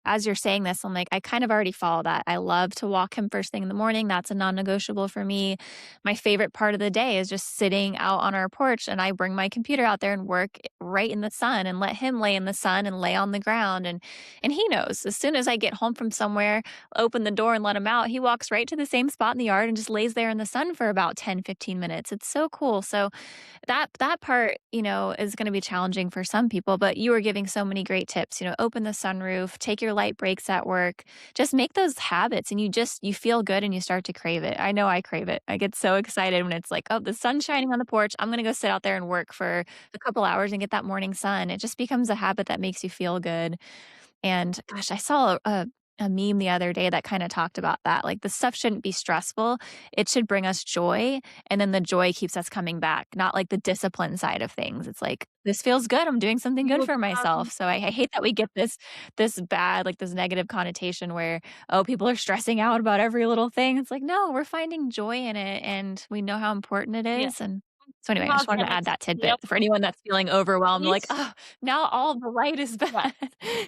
as you're saying this, I'm like, I kind of already follow that. I love to walk him first thing in the morning. That's a non-negotiable for me. My favorite part of the day is just sitting out on our porch and I bring my computer out there and work right in the sun and let him lay in the sun and lay on the ground and he knows as soon as I get home from somewhere, open the door and let him out, he walks right to the same spot in the yard and just lays there in the sun for about 10-15 minutes. It's so cool. So that part, is gonna be challenging for some people, but you were giving so many great tips, open the sunroof, take your light breaks at work, just make those habits and you feel good and you start to crave it. I know I crave it. I get so excited when it's like, "Oh, the sun's shining on the porch. I'm gonna go sit out there and work for a couple hours and get that morning sun." It just becomes a habit that makes you feel good. And gosh, I saw a meme the other day that kinda talked about that, like, the stuff shouldn't be stressful, it should bring us joy, and then the joy keeps us coming back, not like the discipline side of things. It's like, "This feels good, I'm doing something good You, for myself." So I hate that we get this bad, like, this negative connotation where, oh, people are stressing out about every little thing. It's like, no, we're finding joy in it, and we know how important it yeah, is, and so anyway, I just wanted to positive, add that yep, tidbit for anyone that's feeling overwhelmed, like, peace. "Oh, now all the light is Yeah. bad."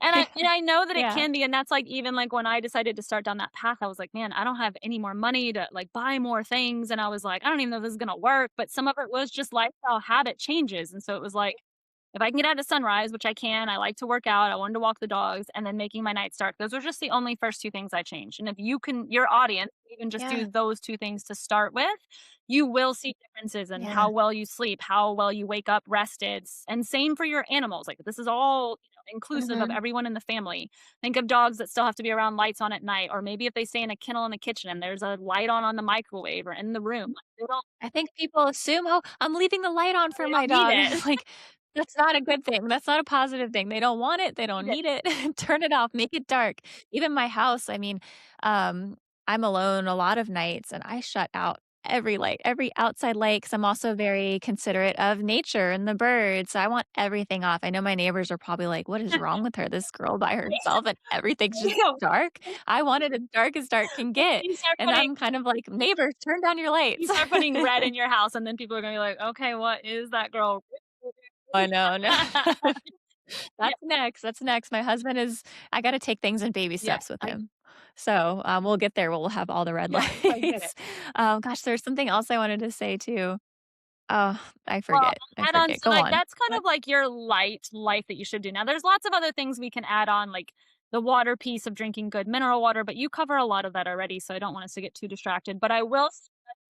And I know that it Yeah. can be, and that's, like, even, like, when I decided to start down that path, I was like, "Man, I don't have any more money to, like, buy more things," and I was like, "I don't even know if this is gonna work," but some of it was just lifestyle habit changes, and so it was like, if I can get out at sunrise, which I can, I like to work out, I wanted to walk the dogs, and then making my nights dark. Those were just the only first 2 things I changed, and if you can your audience even just Yeah. do those 2 things to start with, you will see differences in Yeah. how well you sleep, how well you wake up rested, and same for your animals, like, this is all, inclusive of Mhm. everyone in the family. Think of dogs that still have to be around lights on at night, or maybe if they stay in a kennel in the kitchen and there's a light on the microwave or in the room, like, I think people assume, "Oh, I'm leaving the light on for they my don't need dog." it. Like, that's not a good thing. That's not a positive thing. They don't want it, they don't Need it. need it. Turn it off, make it dark. Even my house, I mean, um, I'm alone a lot of nights, and I shut out every light, every outside light, because I'm also very considerate of nature and the birds. So I want everything off. I know my neighbors are probably like, "What is wrong with her? This girl by herself and everything's just You know, dark." I want it as dark as dark can get. you start And putting I'm kind of like, "Neighbors, turn down your you lights." start putting red in your house, and then people are gonna be like, "Okay, what is that girl?" I know, no. Yeah, That's next, that's next. My husband is I gotta take things in baby yeah, steps with I him. So, we'll get there, we'll have all the red yes, I get it. lights. Gosh, there's something else I wanted to say too. Oh, Well, I add-ons, forget. so, Go like, on. that's kind What? of like your light life that you should do. Now, there's lots of other things we can add on, like the water piece of drinking good mineral water, but you cover a lot of that already, so I don't want us to get too distracted. But I will s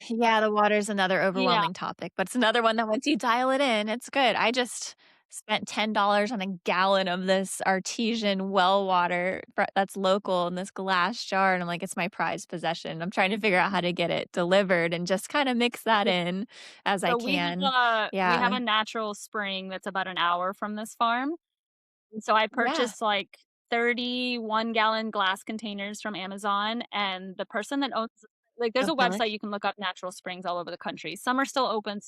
Yeah, the water's another yeah, overwhelming topic, but it's another one that once you dial it in, it's good. I just spent $10 on a gallon of this artesian well water that's local in this glass jar, and I'm like, "It's my prized possession." I'm trying to figure out how to get it delivered and just kinda mix that yeah. in as I So can. we have Yeah. a natural spring that's about an hour from this farm, and so I Yeah. purchased, like, 31-gallon glass containers from Amazon, and the person that owns like, there's a website Acrylic. you can look up natural springs all over the country. Some are still open,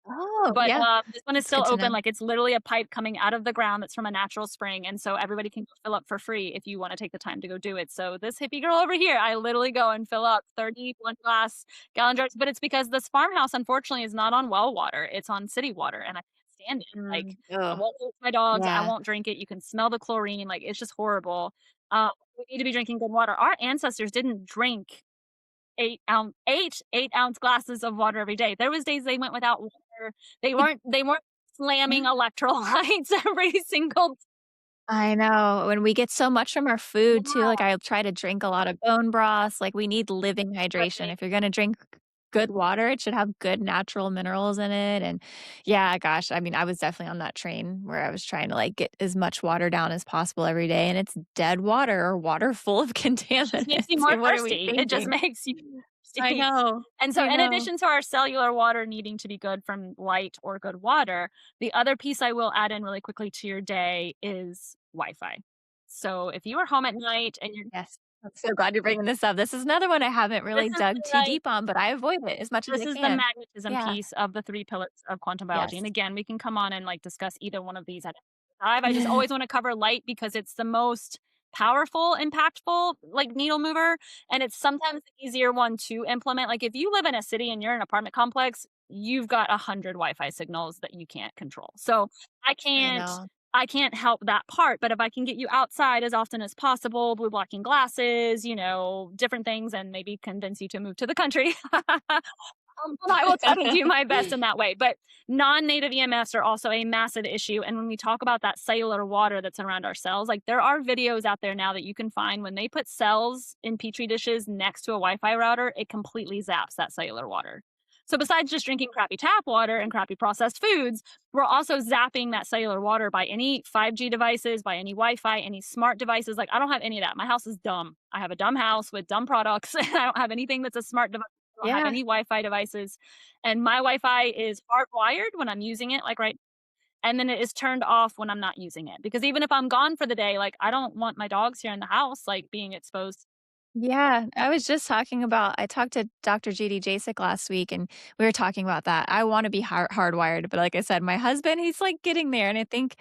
Oh, but, yeah. this one is That's still good to open, know. like, it's literally a pipe coming out of the ground that's from a natural spring, and so everybody can go fill up for free if you wanna take the time to go do it. So this hippie girl over here, I literally go and fill up 31 glass gallon jars, but it's because this farmhouse, unfortunately, is not on well water, it's on city water, and I can't stand it. Like, I Oh, won't give it to my dogs, I yeah. won't drink it, you can smell the chlorine, like, it's just horrible. We need to be drinking good water. Our ancestors didn't drink 8-ounce glasses of water every day. There was days they went without water. They weren't slamming electrolytes every single I know, when we get so much from our food too, yeah, like, I try to drink a lot of bone broths, like, we need living but hydration. they If you're gonna drink good water, it should have good natural minerals in it, and yeah, gosh, I mean, I was definitely on that train where I was trying to, like, get as much water down as possible every day, and it's dead water or water full of it just makes you contaminants, more and what are we thirsty. It just thinking? makes you I thirsty. know, And so I in know. addition to our cellular water needing to be good from light or good water, the other piece I will add in really quickly to your day is Wi-Fi. So if you are home at night and you're Yes. I'm so glad you're bringing this up. This is another one I haven't this really is dug too like deep on, but I avoid it as much as this I is the can. magnetism Yeah. piece of the 3 pillars of quantum biology, Yes. and again, we can come on and, like, discuss either one of these at a time. I just always wanna cover light because it's the most powerful, impactful, like, needle mover, and it's sometimes the easier one to implement. Like, if you live in a city and you're in an apartment complex, you've got 100 Wi-Fi signals that you can't control. So, I I can't know. I can't help that part, but if I can get you outside as often as possible, blue blocking glasses, different things, and maybe convince you to move to the country. I will try to do my best in that way. But non-native EMFs are also a massive issue. And when we talk about that cellular water that's around our cells, like there are videos out there now that you can find when they put cells in petri dishes next to a Wi-Fi router, it completely zaps that cellular water. So besides just drinking crappy tap water and crappy processed foods, we're also zapping that cellular water by any 5G devices, by any Wi-Fi, any smart devices. Like I don't have any of that. My house is dumb. I have a dumb house with dumb products. I don't have anything that's a smart device. I don't have Yeah. any Wi-Fi devices, and my Wi-Fi is hardwired when I'm using it, like, right, and then it is turned off when I'm not using it, because even if I'm gone for the day, like, I don't want my dogs here in the house, like, being exposed. Yeah, I talked to Dr. GD Jasek last week, and we were talking about that. I wanna be hardwired, but like I said, my husband, he's, like, getting there, and I think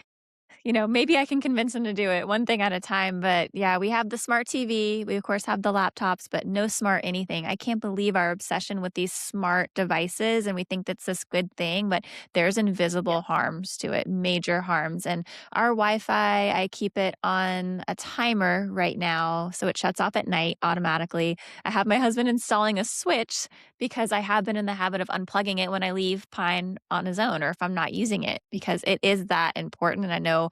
maybe I can convince him to do it one thing at a time. But yeah, we have the smart TV. We, of course, have the laptops, but no smart anything. I can't believe our obsession with these smart devices. And we think that's this good thing, but there's invisible Yes. harms to it, major harms. And our Wi Fi, I keep it on a timer right now. So it shuts off at night automatically. I have my husband installing a switch because I have been in the habit of unplugging it when I leave Pine on his own or if I'm not using it because it is that important. And I know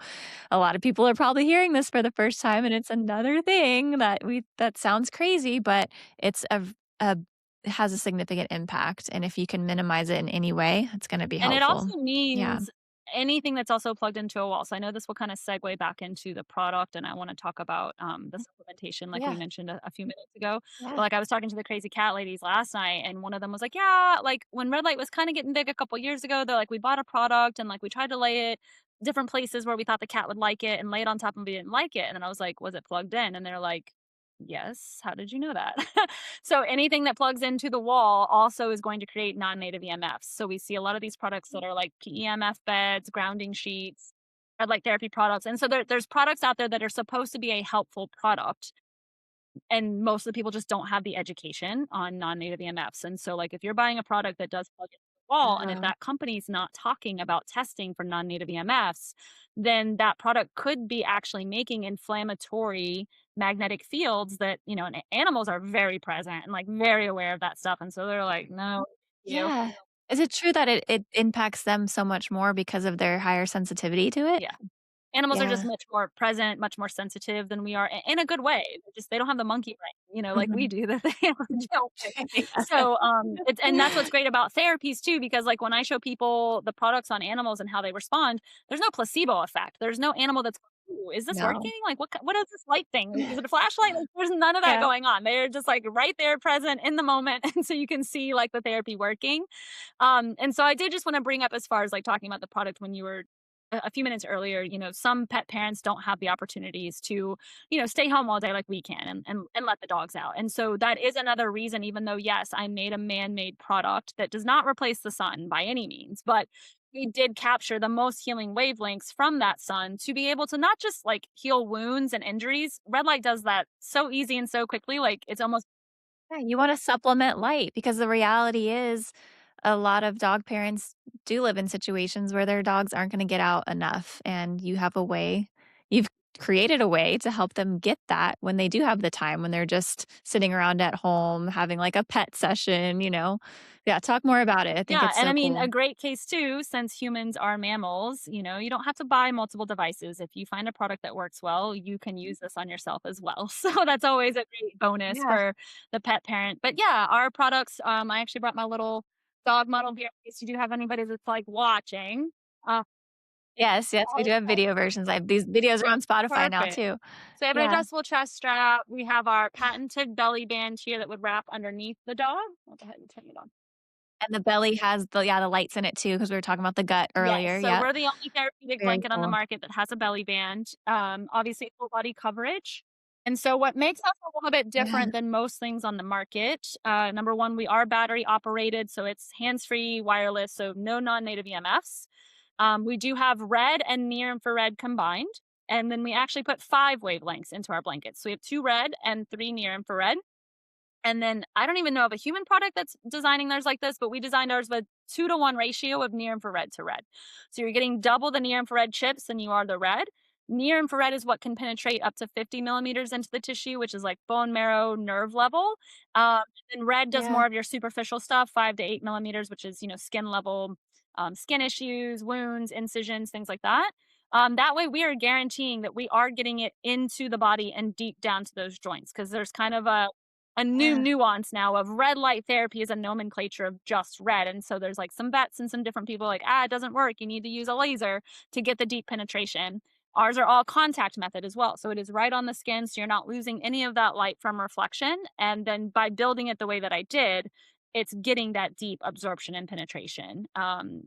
a lot of people are probably hearing this for the first time and it's another thing that sounds crazy, but it's a it has a significant impact. And if you can minimize it in any way, it's going to be And it helpful. also Yeah. means anything that's also plugged into a wall. So I know this will kind of segue back into the product, and I want to talk about the supplementation, like we Yeah. mentioned a few minutes ago. But Yeah. like I was talking to the crazy cat ladies last night, and one of them was like, "Yeah, like when red light was kind of getting big a couple years ago, they're like, we bought a product and like we tried to lay it different places where we thought the cat would like it and lay it on top and we didn't like it." And then I was like, "Was it plugged in?" And they're like, Yes. How did you know that? So anything that plugs into the wall also is going to create non-native EMFs. So we see a lot of these products that are like PEMF beds, grounding sheets, red light therapy products. And so there's products out there that are supposed to be a helpful product, and most of the people just don't have the education on non-native EMFs. And so, like, if you're buying a product that does plug into the wall, and if Oh, that company's not talking about testing for non-native EMFs, then that product could be actually making inflammatory magnetic fields that, and animals are very present and like very aware of that stuff. And so they're like, no, you. yeah. Is it true that it impacts them so much more because of their higher sensitivity to it? Yeah. Animals are just Yeah. much more present, much more sensitive than we are in a good way. They don't have the monkey brain, like we Mhm. do that they don't. Yeah. So, it's and that's what's great about therapies too, because like when I show people the products on animals and how they respond, there's no placebo effect. There's no animal that's, "Ooh, is this No. working? Like what is this light thing? Is it a flashlight?" Like, there's none of that Yeah. going on. They're just like right there present in the moment. And so you can see like the therapy working. And so I did just want to bring up as far as like talking about the product when you were a few minutes earlier, some pet parents don't have the opportunities to, stay home all day like we can and let the dogs out. And so that is another reason, even though, yes, I made a man made product that does not replace the sun by any means, but we did capture the most healing wavelengths from that sun to be able to not just like heal wounds and injuries. Red light does that so easy and so quickly. Like it's almost, Yeah, you wanna supplement light because the reality is a lot of dog parents do live in situations where their dogs aren't gonna get out enough, and you've created a way to help them get that when they do have the time, when they're just sitting around at home having, like, a pet session, you know? Yeah, talk more about it. I think yeah, it's and so I mean, a cool. great case too, since humans are mammals, you don't have to buy multiple devices. If you find a product that works well, you can use this on yourself as well. So that's always a great bonus Yeah. for the pet parent. But yeah, our products, I actually brought my little dog model here in case you do have anybody that's like watching. Uh, Yes, yes, we do have video versions. I have these videos are on Spotify now Perfect. too. So we have an Yeah, adjustable chest strap. We have our patented belly band here that would wrap underneath the dog. I'll go ahead and turn it on. and the belly has the lights in it too because we were talking about the gut Yes, earlier, so yep. we're the only therapeutic Very blanket on the cool. market that has a belly band, obviously full body coverage. And so what makes us a little bit Yeah. different than most things on the market, number 1, we are battery operated, so it's hands-free, wireless, so no non-native EMFs. We do have red and near infrared combined, and then we actually put 5 wavelengths into our blankets. So we have 2 red and 3 near infrared. And then I don't even know of a human product that's designing theirs like this, but we designed ours with 2-to-1 ratio of near infrared to red. So you're getting double the near infrared chips than you are the red. Near infrared is what can penetrate up to 50 millimeters into the tissue, which is like bone marrow, nerve level. Um, and red does Yeah. more of your superficial stuff, 5 to 8 millimeters, which is, skin level, skin issues, wounds, incisions, things like that. That way, we are guaranteeing that we are getting it into the body and deep down to those joints because there's kind of a new Yeah. nuance now of red light therapy is a nomenclature of just red. And so there's like some vets and some different people like, it doesn't work. You need to use a laser to get the deep penetration. Ours are all contact method as well. So it is right on the skin. So you're not losing any of that light from reflection. And then by building it the way that I did, it's getting that deep absorption and penetration.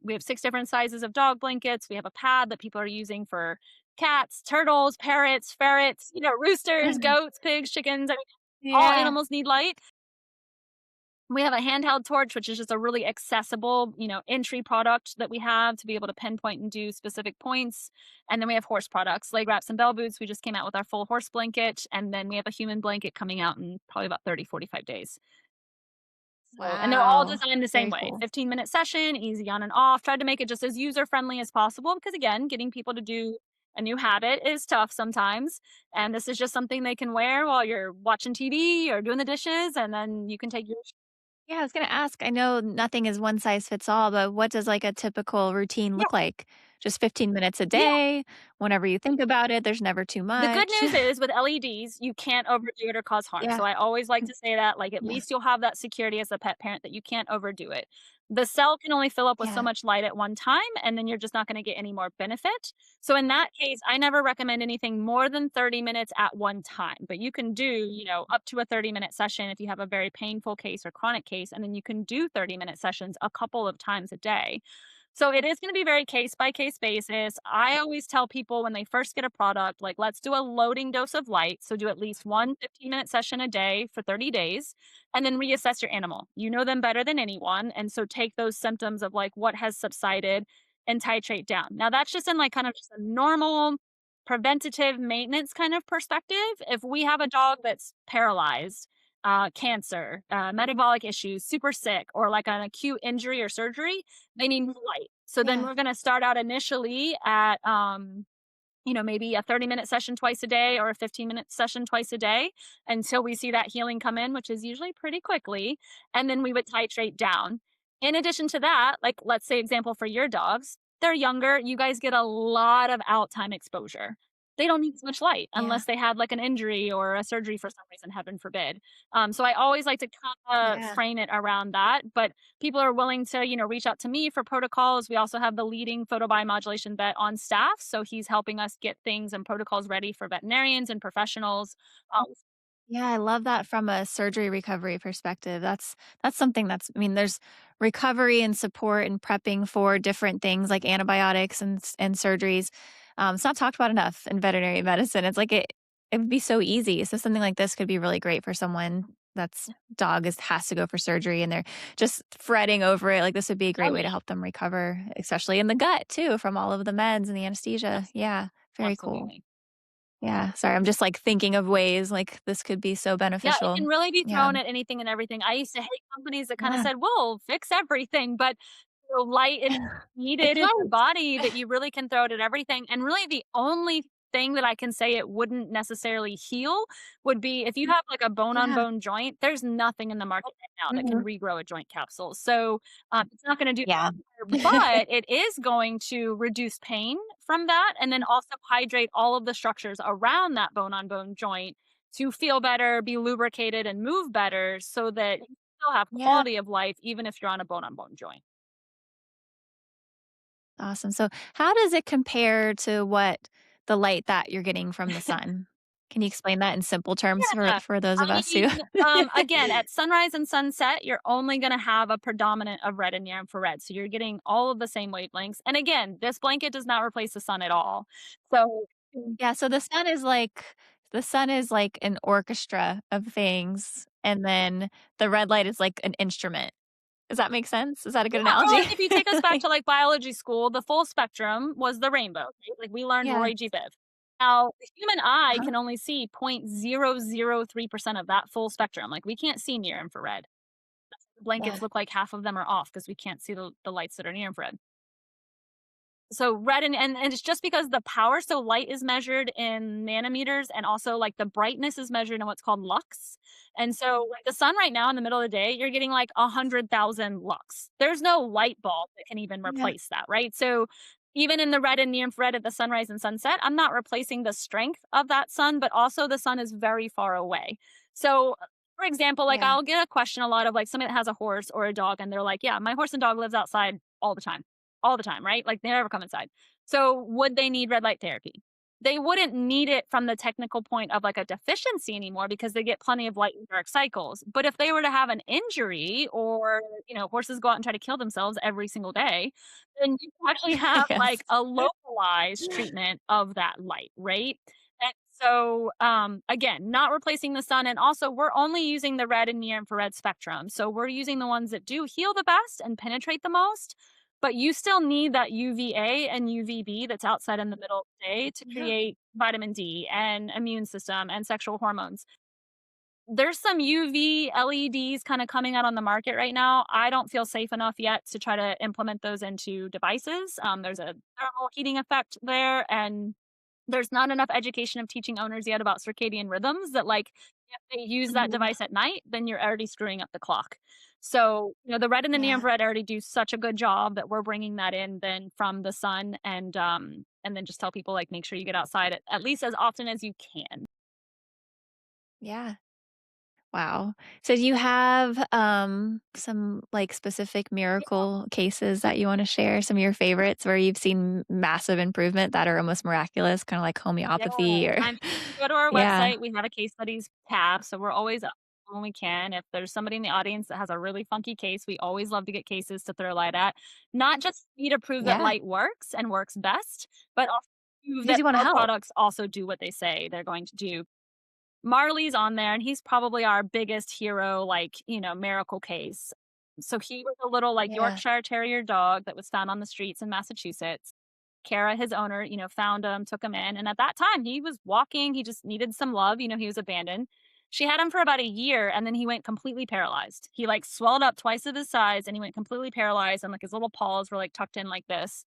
We have 6 different sizes of dog blankets. We have a pad that people are using for cats, turtles, parrots, ferrets, roosters, goats, pigs, chickens. I mean, all Yeah. animals need light. We have a handheld torch, which is just a really accessible, entry product that we have to be able to pinpoint and do specific points. And then we have horse products, leg wraps and bell boots. We just came out with our full horse blanket. And then we have a human blanket coming out in probably about 30, 45 days. So, and they're all Wow. designed the same Very way, cool. 15-minute session, easy on and off. Tried to make it just as user friendly as possible because, again, getting people to do a new habit is tough sometimes. And this is just something they can wear while you're watching TV or doing the dishes. And then you can take your. Yeah, I was gonna ask, I know nothing is one size fits all, but what does, like, a typical routine Yeah. look like? Just 15 minutes a Yeah. day? Whenever you think about it, there's never too The good much? news is with LEDs, you can't overdo it or cause harm. Yeah. So I always like to say that, like, at Yeah. least you'll have that security as a pet parent that you can't overdo it. The cell can only fill up with so Yeah. much light at one time, and then you're just not going to get any more benefit. So in that case, I never recommend anything more than 30 minutes at one time. But you can do, up to a 30-minute session if you have a very painful case or chronic case, and then you can do 30-minute sessions a couple of times a day. So it is going to be very case by case basis. I always tell people when they first get a product, like, let's do a loading dose of light. So do at least one 15-minute session a day for 30 days and then reassess your animal. You know them better than anyone. And so take those symptoms of like what has subsided and titrate down. Now that's just in like kind of just a normal preventative maintenance kind of perspective. If we have a dog that's paralyzed, cancer, metabolic issues, super sick, or like an acute injury or surgery, they need more light. So then Yeah. we're going to start out initially at, maybe a 30-minute session twice a day or a 15-minute session twice a day until we see that healing come in, which is usually pretty quickly. And then we would titrate down. In addition to that, like let's say example for your dogs, they're younger, you guys get a lot of out time exposure. They don't need as much light Yeah. unless they had like an injury or a surgery for some reason, heaven forbid. So I always like to kind of Yeah. frame it around that. But people are willing to, reach out to me for protocols. We also have the leading photobiomodulation vet on staff. So he's helping us get things and protocols ready for veterinarians and professionals. Yeah, I love that from a surgery recovery perspective. That's something that's I mean, there's recovery and support and prepping for different things like antibiotics and surgeries. It's not talked about enough in veterinary medicine. It's like it would be so easy. So something like this could be really great for someone that's dog is has to go for surgery and they're just fretting over it. Like this would be a great Oh, way to yeah. help them recover, especially in the gut too, from all of the meds and the anesthesia. Yes, Yeah, very cool. absolutely. Yeah, sorry, I'm just, like, thinking of ways, like, this could be so Yeah, it beneficial. can really be Yeah. thrown at anything and everything. I used to hate companies that kinda Yeah. said, "We'll fix everything," but light is It needed in the can't. body that you really can throw it at everything, and really the only thing that I can say it wouldn't necessarily heal would be if you have, like, a Yeah. bone-on-bone joint, there's nothing in the market right now that can Mhm. regrow a joint capsule, so, it's not gonna do Yeah. but it is going to reduce pain from that and then also hydrate all of the structures around that bone-on-bone joint to feel better, be lubricated, and move better so that you still have Yeah. quality of life even if you're on a bone-on-bone joint. Awesome. So, how does it compare to what the light that you're getting from the sun? Can you explain that in simple terms Yeah. for those of I us who mean, again, at sunrise and sunset, you're only gonna have a predominant of red and near infrared, so you're getting all of the same wavelengths, and again, this blanket does not replace the sun at all. So Yeah, so the sun is like an orchestra of things, and then the red light is like an instrument. Does that make sense? Is that a good yeah, or analogy? like if you take us back Like to like biology school, the full spectrum was the rainbow, right? Like we learned yeah. Roy G. Biv. Now, the human eye Uh-huh. can only see 0.003% of that full spectrum. Like we can't see near infrared. Yeah. Blankets look like half of them are off because we can't see the lights that are near infrared. So red and it's just because the power so light is measured in nanometers and also like the brightness is measured in what's called lux. And so like the sun right now in the middle of the day, you're getting like 100,000 lux. There's no light bulb that can even Yeah. replace that, right? So even in the red and near infrared at the sunrise and sunset, I'm not replacing the strength of that sun, but also the sun is very far away. So for example, like Yeah. I'll get a question a lot of like somebody that has a horse or a dog and they're like, "Yeah, my horse and dog lives outside all the time, right? Like they never come inside. So would they need red light therapy? They wouldn't need it from the technical point of like a deficiency anymore because they get plenty of light and dark cycles. But if they were to have an injury or, horses go out and try to kill themselves every single day, then you can actually have Yes. like a localized treatment of that light, right? And so, again, not replacing the sun. And also, we're only using the red and near infrared spectrum. So, we're using the ones that do heal the best and penetrate the most but you still need that UVA and UVB that's outside in the middle of the day to Yeah. create vitamin D and immune system and sexual hormones. There's some UV LEDs kind of coming out on the market right now. I don't feel safe enough yet to try to implement those into devices. There's a thermal heating effect there, and there's not enough education of teaching owners yet about circadian rhythms that like if they use that Mhm. device at night, then you're already screwing up the clock. So, the red and the near Yeah. infrared already do such a good job that we're bringing that in then from the sun and then just tell people like make sure you get outside at least as often as you can. Yeah. Wow. So do you have, some, like, specific miracle cases that you wanna share? Some of your favorites where you've seen massive improvement that are almost miraculous, kinda like Yeah, homeopathy or I'm if you go to our yeah. website, we have a case studies tab, so we're always when we can. If there's somebody in the audience that has a really funky case, we always love to get cases to throw light at. Not just me to prove that Yeah, light works and works best, but also prove because that you wanna our help. products also do what they say they're going to do. Marley's on there, and he's probably our biggest hero, like, miracle case. So he was a little, like, Yeah. Yorkshire Terrier dog that was found on the streets in Massachusetts. Kara, his owner, found him, took him in, and at that time, he was walking, he just needed some love, he was abandoned. She had him for about a year, and then he went completely paralyzed. He, like, swelled up twice of his size, and he went completely paralyzed, and, like, his little paws were, like, tucked in like this.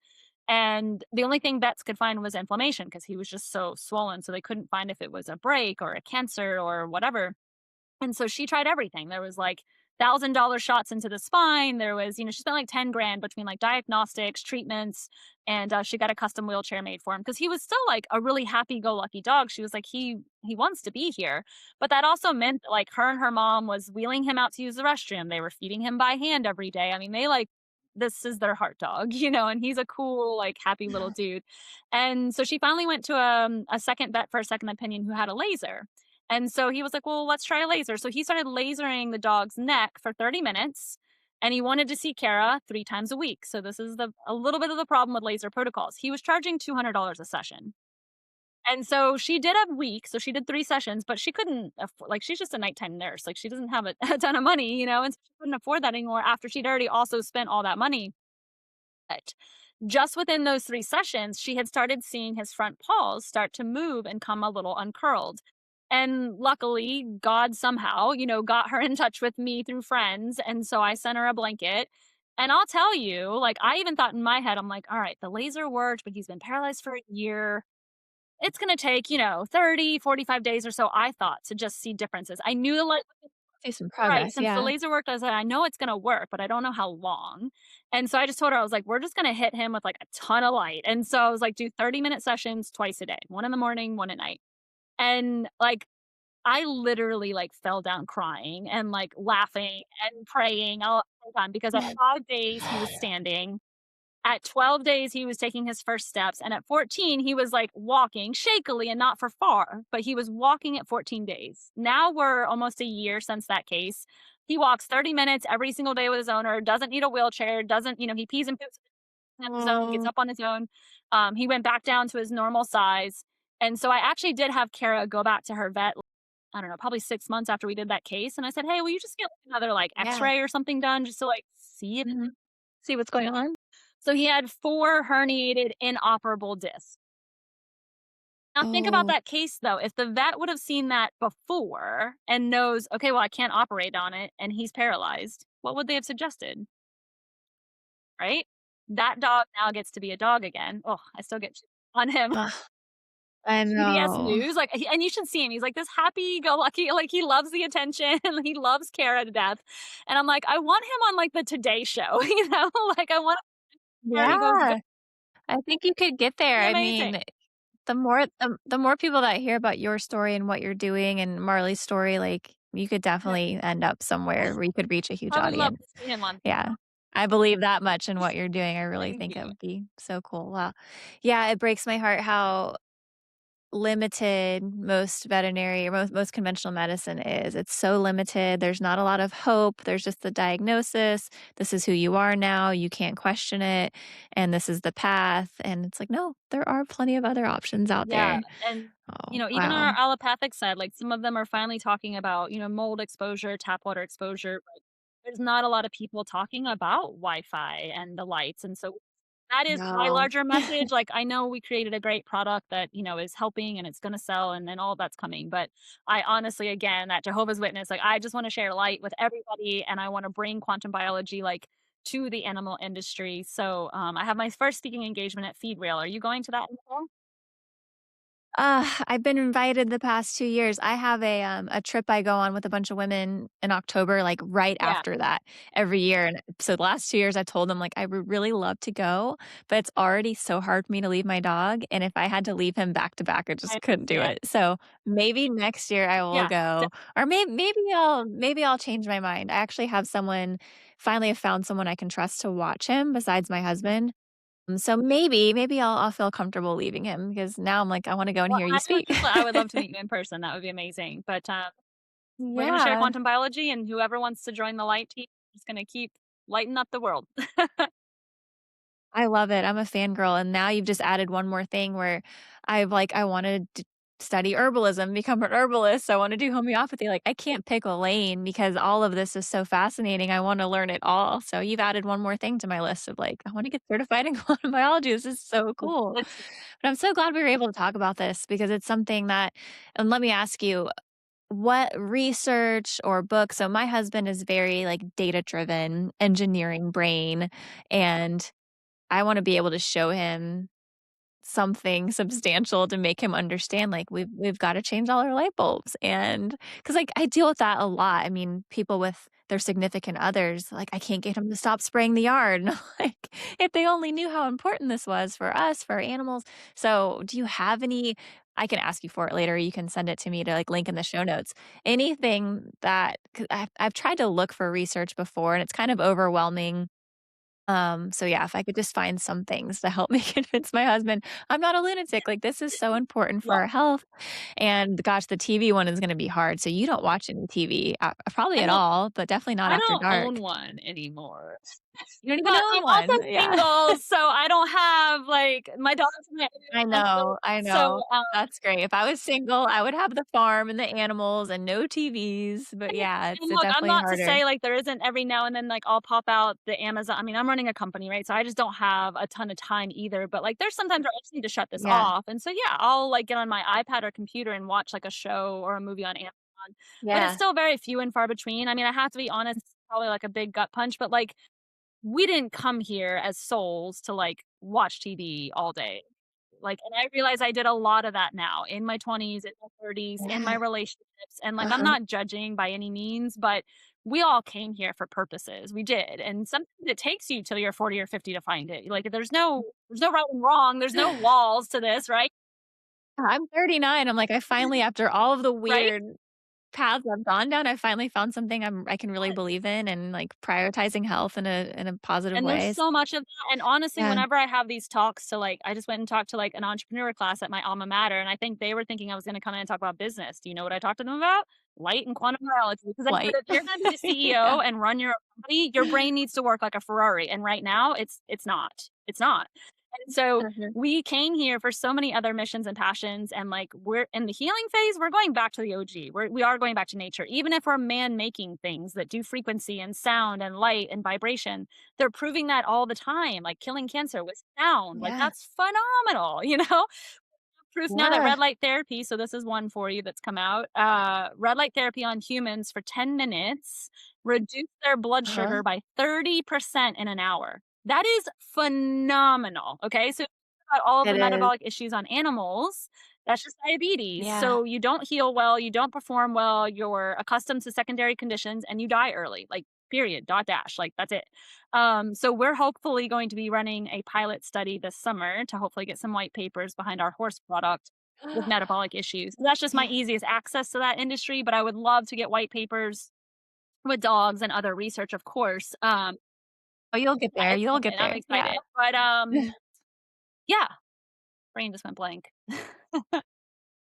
And the only thing vets could find was inflammation because he was just so swollen, so they couldn't find if it was a break or a cancer or whatever. And so she tried everything. There was like $1,000 shots into the spine. There was, she spent like 10 grand between like diagnostics, treatments, and she got a custom wheelchair made for him because he was still like a really happy go lucky dog. She was like, he wants to be here. But that also meant that like her and her mom was wheeling him out to use the restroom. They were feeding him by hand every day. I mean, they like, this is their heart dog, and he's a cool, like happy little dude. And so she finally went to a second vet for a second opinion who had a laser. And so he was like, "Well, let's try a laser." So he started lasering the dog's neck for 30 minutes, and he wanted to see Kara 3 times a week. So this is a little bit of the problem with laser protocols. He was charging $200 a session. And so she did a week, so she did 3 sessions, but she couldn't like, she's just a nighttime nurse, like, she doesn't have a a ton of money, and so she couldn't afford that anymore after she'd already also spent all that money. But just within those 3 sessions, she had started seeing his front paws start to move and come a little uncurled. And luckily, God somehow, got her in touch with me through friends, and so I sent her a blanket. And I'll tell you, like, I even thought in my head, I'm like, "All right, the laser worked, but he's been paralyzed for a year. It's gonna take, 30, 45 days or so," I thought, to just see differences. I knew the light. See some Right, progress, since the yeah. laser worked, I was like, "I know it's gonna work, but I don't know how long." And so I just told her, I was like, "We're just gonna hit him with, like, a ton of light." And so I was like, "Do 30-minute sessions twice a day, 1 in the morning, 1 at night." And, like, I literally, like, fell down crying and, like, laughing and praying all at the same time because at 5 days, he was standing. At 12 days, he was taking his first steps, and at 14, he was, like, walking shakily and not for far, but he was walking at 14 days. Now we're almost a year since that case. He walks 30 minutes every single day with his owner, doesn't need a wheelchair, doesn't he pees and poops on his own, gets Oh, up on his own. He went back down to his normal size, and so I actually did have Kara go back to her vet, I don't know, probably 6 months after we did that case, and I said, "Hey, will you just get, like, another, like, yeah. X-ray or something done just to, like, see if." Mhm. See what's going on? So he had 4 herniated inoperable discs. Now think about Oh, that case though. If the vet would have seen that before and knows, "Okay, well, I can't operate on it," and he's paralyzed, what would they have suggested, right? That dog now gets to be a dog again. Oh, I still get chills on him. ugh, I PBS know. News, like, and you should see him. He's like this happy-go-lucky, like, he loves the attention, he loves Kara to death, and I'm like, I want him on, like, the Today Show, Like, I want where he goes, "This Yeah, I think you could get there. is I amazing." mean, the more people that hear about your story and what you're doing and Marley's story, like, you could Yeah. definitely end up somewhere where you could reach a huge I would love audience. to see him on. Yeah. I believe that much in what you're doing. I really Thank think it you. would be so cool. Wow. Yeah, it breaks my heart how limited most veterinary or most conventional medicine is. It's so limited. There's not a lot of hope. There's just the diagnosis. This is who you are now. You can't question it. And this is the path. And it's like, no, there are plenty of other options out Yeah, there. and, Oh, even on wow. our allopathic side, like, some of them are finally talking about, mold exposure, tap water exposure, but there's not a lot of people talking about Wi-Fi and the lights, and so that is my No. larger message. Like, I know we created a great product that, is helping and it's gonna sell and then all of that's coming, but I honestly, again, that Jehovah's Witness, like, I just wanna share light with everybody, and I wanna bring quantum biology, like, to the animal industry, so, I have my first speaking engagement at Feed Rail. Are you going to that as well? I've been invited the past 2 years. I have a trip I go on with a bunch of women in October, like, right Yeah, after that every year, and so the last 2 years, I told them, like, "I would really love to go, but it's already so hard for me to leave my dog, and if I had to leave him back to back, I I just couldn't do understand. it." So, maybe next year I will Yeah, go, or maybe I'll change my mind. I actually have someone finally have found someone I can trust to watch him besides my husband. So maybe I'll feel comfortable leaving him because now I'm like, "I wanna go and well, hear you I would speak." just I would love to meet you in person, that would be amazing, but, We're gonna share Yeah. quantum biology, and whoever wants to join the light team is gonna keep lighting up the world. I love it. I'm a fangirl, and now you've just added one more thing where I wanna study herbalism, become an herbalist, I wanna do homeopathy, like, I can't pick a lane because all of this is so fascinating, I wanna learn it all, so you've added one more thing to my list of, like, I wanna get certified in quantum biology, this is so cool. It's But I'm so glad we were able to talk about this because it's something that and let me ask you, what research or books so my husband is very, like, data-driven, engineering brain, and I wanna be able to show him something substantial to make him understand, like, we've gotta change all our light bulbs, and because like, I deal with that a lot, I mean, people with their significant others, like, I can't get 'em to stop spraying the yard, and I'm like, if they only knew how important this was for us, for our animals. So, do you have any I can ask you for it later, you can send it to me to, like, link in the show notes. Anything that 'cause I've tried to look for research before, and it's kind of overwhelming so yeah, if I could just find some things to help me convince my husband, I'm not a lunatic, like, this is so important for yeah, our health, and gosh, the TV one is gonna be hard, so you don't watch any TV, probably I at don't all, but definitely not I after don't own dark. one anymore. You don't even But own I'm also one, yeah. single, so I don't have, like, my dog's my I so, know, that's great. If I was single, I would have the farm and the animals and no TVs, but and yeah, and it's look, I'm definitely not to harder. say, like, there isn't every now and then, like, I'll pop out the Amazon. I mean, I'm running a company, right? So I just don't have a ton of time either, but, like, there's sometimes where I just need to shut this Yeah, off, and so, yeah, I'll, like, get on my iPad or computer and watch, like, a show or a movie on Amazon, but it's yeah, still very few and far between. I mean, I have to be honest, it's probably, like, a big gut punch, but, like, we didn't come here as souls to, like, watch TV all day. Like, and I realize I did a lot of that now in my 20s, in my 30s, in my yeah, relationships, and, like, I'm uh-huh, not judging by any means, but we all came here for purposes, we did, and sometimes it takes you till you're 40 or 50 to find it. Like, there's no right and wrong, there's no walls to this, right? I'm 39, I'm like, I finally after all of the Right? weird paths I've gone down, I finally found something I can really believe in and, like, prioritizing health in a positive And there's ways. so much of that, and honestly, Yeah, whenever I have these talks to, like, I just went and talked to, like, an entrepreneur class at my alma mater, and I think they were thinking I was gonna come in and talk about business. Do you know what I talked to them about? Light and quantum biology, because I said, light. "If you're gonna be the CEO Yeah. and run your own company, your brain needs to work like a Ferrari, and right now, it's not. It's not." And so, Mhm. we came here for so many other missions and passions, and, like, we're in the healing phase, we're going back to the OG. We are going back to nature. Even if we're man-making things that do frequency and sound and light and vibration, they're proving that all the time, like killing cancer with sound, like, Yeah, that's phenomenal, you know? Proof now that yeah, red light therapy, so this is one for you that's come out, red light therapy on humans for 10 minutes reduced their blood uh-huh. sugar by 30% in an hour. That is phenomenal, okay? So, about all of It the is. metabolic issues on animals, that's just diabetes. Yeah. So, you don't heal well, you don't perform well, you're accustomed to secondary conditions, and you die early, like, period, dot dash, like, that's it. So we're hopefully going to be running a pilot study this summer to hopefully get some white papers behind our horse product with metabolic issues. That's just my Yeah. easiest access to that industry, but I would love to get white papers with dogs and other research, of course. Oh, you'll get Yeah, there, it's you'll get coming. I'm there. Yeah. excited. But yeah, brain just went blank.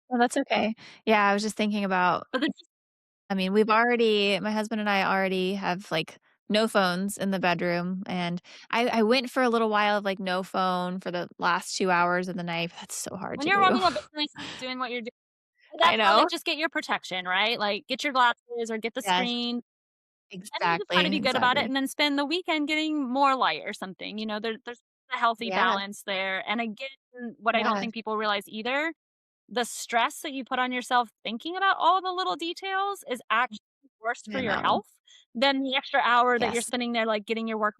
Well, that's okay. Yeah, I was just thinking about But the I mean, my husband and I already have, like, no phones in the bedroom, and I went for a little while of, like, no phone for the last 2 hours of the night, but that's so hard when to you're do. running a business, doing what you're doing, I that's why, know. like, just get your protection, right? Like, get your glasses or get the Yes. screen. And then just try to Exactly, be good about it exactly. and then spend the weekend getting more light or something, you know, there's a healthy Yeah, balance there, and again, what I don't yeah. think people realize either, the stress that you put on yourself thinking about all the little details is actually worse for I your know. health than the extra hour that you're Yes. spending there, like, getting your work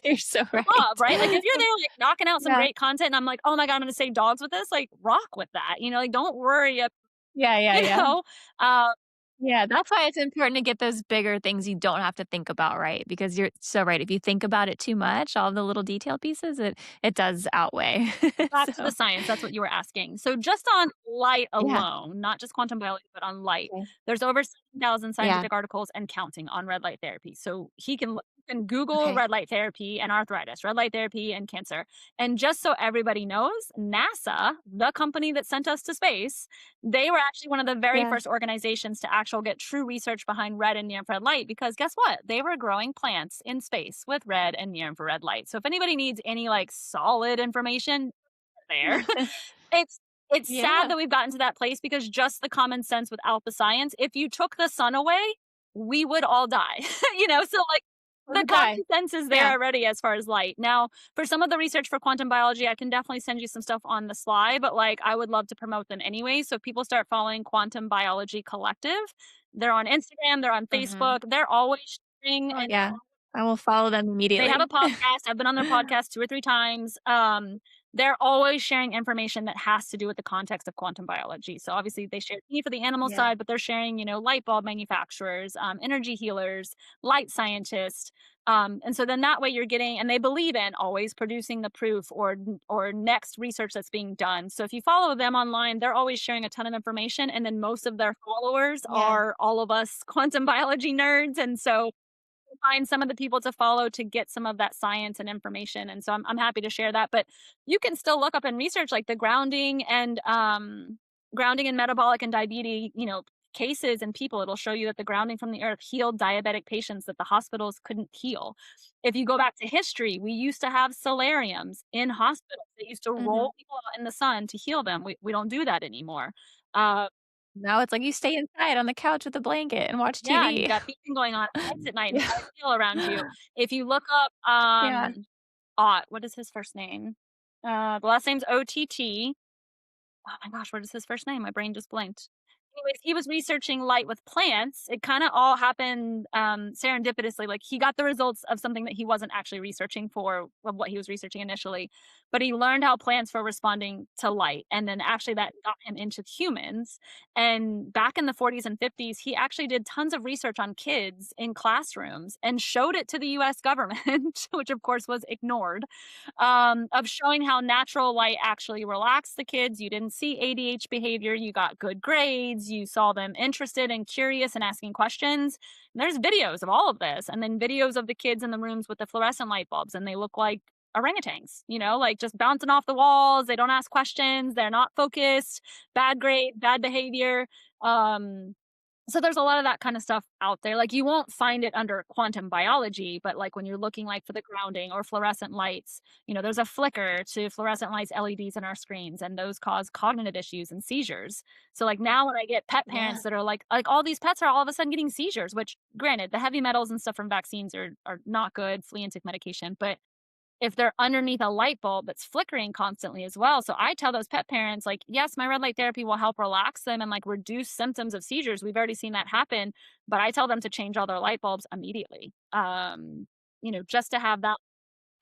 You're so you love, right. right? Like, if you're there, like, knocking out some Yeah. great content and I'm like, "Oh my god, I'm gonna save dogs with this," like, rock with that, you know, like, don't worry ab Yeah, yeah, you yeah. know? Uh, Yeah, that's why it's important to get those bigger things you don't have to think about, right? Because you're so right, if you think about it too much, all the little detail pieces, it does outweigh. back to the So, science, that's what you were asking. So just on light yeah. alone, not just quantum biology, but on light, Okay. there's over 7,000 Yeah. scientific articles and counting on red light therapy. So he can can Google Okay. red light therapy and arthritis, red light therapy and cancer. And just so everybody knows, NASA, the company that sent us to space, they were actually one of the very Yeah. first organizations to actually get true research behind red and near infrared light because guess what? They were growing plants in space with red and near infrared light. So if anybody needs any like solid information, there. It's it's sad Yeah. that we've gotten to that place because just the common sense without the science, if you took the sun away, we would all die, so, like, I the would common die. sense is there Yeah. already as far as light. Now, for some of the research for quantum biology, I can definitely send you some stuff on the sly, but, like, I would love to promote them anyway, so if people start following Quantum Biology Collective, they're on Instagram, they're on Mhm. Facebook, they're always sharing Oh, and yeah. I will follow them they have a immediately. podcast. I've been on their podcast 2 or 3 times. They're always sharing information that has to do with the context of quantum biology. So obviously they share me for the animal Yeah. side, but they're sharing, light bulb manufacturers, energy healers, light scientists. And so then that way you're getting, and they believe in always producing the proof or next research that's being done. So if you follow them online, they're always sharing a ton of information, and then most of their followers Yeah. are all of us quantum biology nerds, and so find some of the people to follow to get some of that science and information. And so I'm happy to share that. But you can still look up and research like the grounding and metabolic and diabetes, cases and people. It'll show you that the grounding from the earth healed diabetic patients that the hospitals couldn't heal. If you go back to history, we used to have solariums in hospitals. They used to Mhm. roll people out in the sun to heal them. We don't do that anymore. Uh, Now it's like you stay inside on the couch with a blanket and watch Yeah, and you TV. got beeping going on, lights at night, and Yeah. how I feel around you. If you look up, Yeah. Ott, what is his first name? The last name's OTT. Oh my gosh, what is his first name? My brain just blanked. Anyways, he was researching light with plants. It kind of all happened serendipitously. Like he got the results of something that he wasn't actually researching for of what he was researching initially, but he learned how plants were responding to light, and then actually that got him into humans. And back in the 40s and 50s, he actually did tons of research on kids in classrooms and showed it to the U.S. government, which of course was ignored, of showing how natural light actually relaxed the kids. You didn't see ADH behavior. You got good grades. You saw them interested and curious and asking questions. And there's videos of all of this, and then videos of the kids in the rooms with the fluorescent light bulbs, and they look like orangutans, like just bouncing off the walls. They don't ask questions. They're not focused. Bad grade, bad behavior. Um, so there's a lot of that kind of stuff out there. Like you won't find it under quantum biology, but like when you're looking like for the grounding or fluorescent lights, there's a flicker to fluorescent lights LEDs in our screens, and those cause cognitive issues and seizures. So like now when I get pet Yeah. parents that are like all these pets are all of a sudden getting seizures, which granted the heavy metals and stuff from vaccines are not good, flea and tick medication, but if they're underneath a light bulb that's flickering constantly as well. So I tell those pet parents, like, yes, my red light therapy will help relax them and like reduce symptoms of seizures. We've already seen that happen, but I tell them to change all their light bulbs immediately. Just to have that.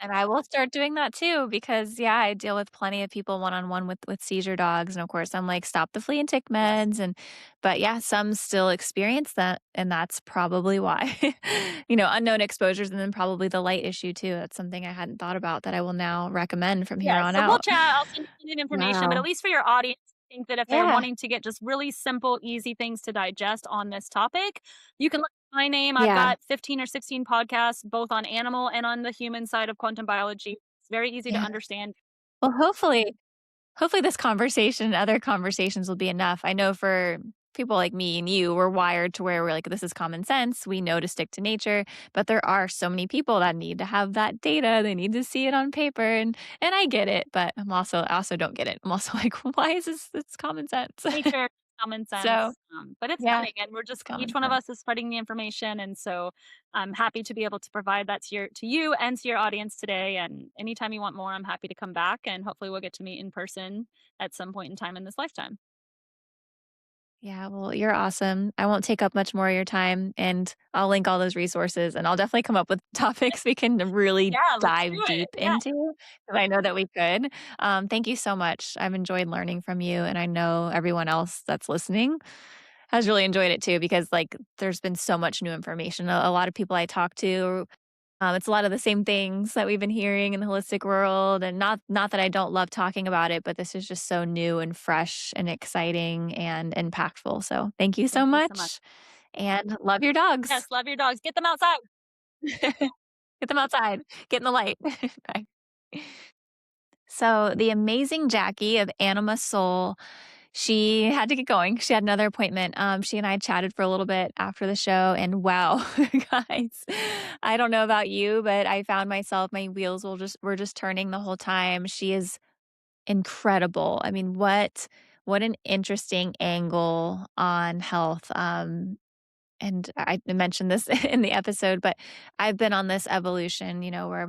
And I will start doing that too because, yeah, I deal with plenty of people one-on-one with seizure dogs, and of course, I'm like, "Stop the flea and tick Yes. meds," but yeah, some still experience that, and that's probably why. Unknown exposures and then probably the light issue too. That's something I hadn't thought about that I will now recommend from here Yeah, on so we'll out. chat. I'll send you some information, but at Wow. least for your audience, I think that if they're Yeah. wanting to get just really simple, easy things to digest on this topic, you can look at my name. I've Yeah. got 15 or 16 podcasts, both on animal and on the human side of quantum biology. It's very easy to Yeah. understand. Well, hopefully this conversation and other conversations will be enough. I know for people like me and you, we're wired to where we're like, this is common sense. We know to stick to nature, but there are so many people that need to have that data. They need to see it on paper, and I get it, but I also don't get it. I'm also like, why is this? It's common sense. Nature, common So sense, but it's yeah, coming, and we're it's just each common one of sense. us is spreading the information, and so I'm happy to be able to provide that to you and to your audience today. And anytime you want more, I'm happy to come back, and hopefully we'll get to meet in person at some point in time in this lifetime. Yeah, well, you're awesome. I won't take up much more of your time, and I'll link all those resources, and I'll definitely come up with topics we can really Yeah, let's do dive it. deep Yeah. into because I know that we could. Thank you so much. I've enjoyed learning from you, and I know everyone else that's listening has really enjoyed it too because, like, there's been so much new information. A lot of people I talk to it's a lot of the same things that we've been hearing in the holistic world, and not that I don't love talking about it, but this is just so new and fresh and exciting and impactful. So thank you so Thank you so much. much, and love your Yes, dogs. love your dogs. Get them outside. Get them outside. Get in the light. Bye. So the amazing Jackie of AnimaSol, she had to get going. She had another appointment. She and I chatted for a little bit after the show, and wow, guys, I don't know about you, but I found myself my wheels will just were just turning the whole time. She is incredible. I mean, what an interesting angle on health. And I mentioned this in the episode, but I've been on this evolution, where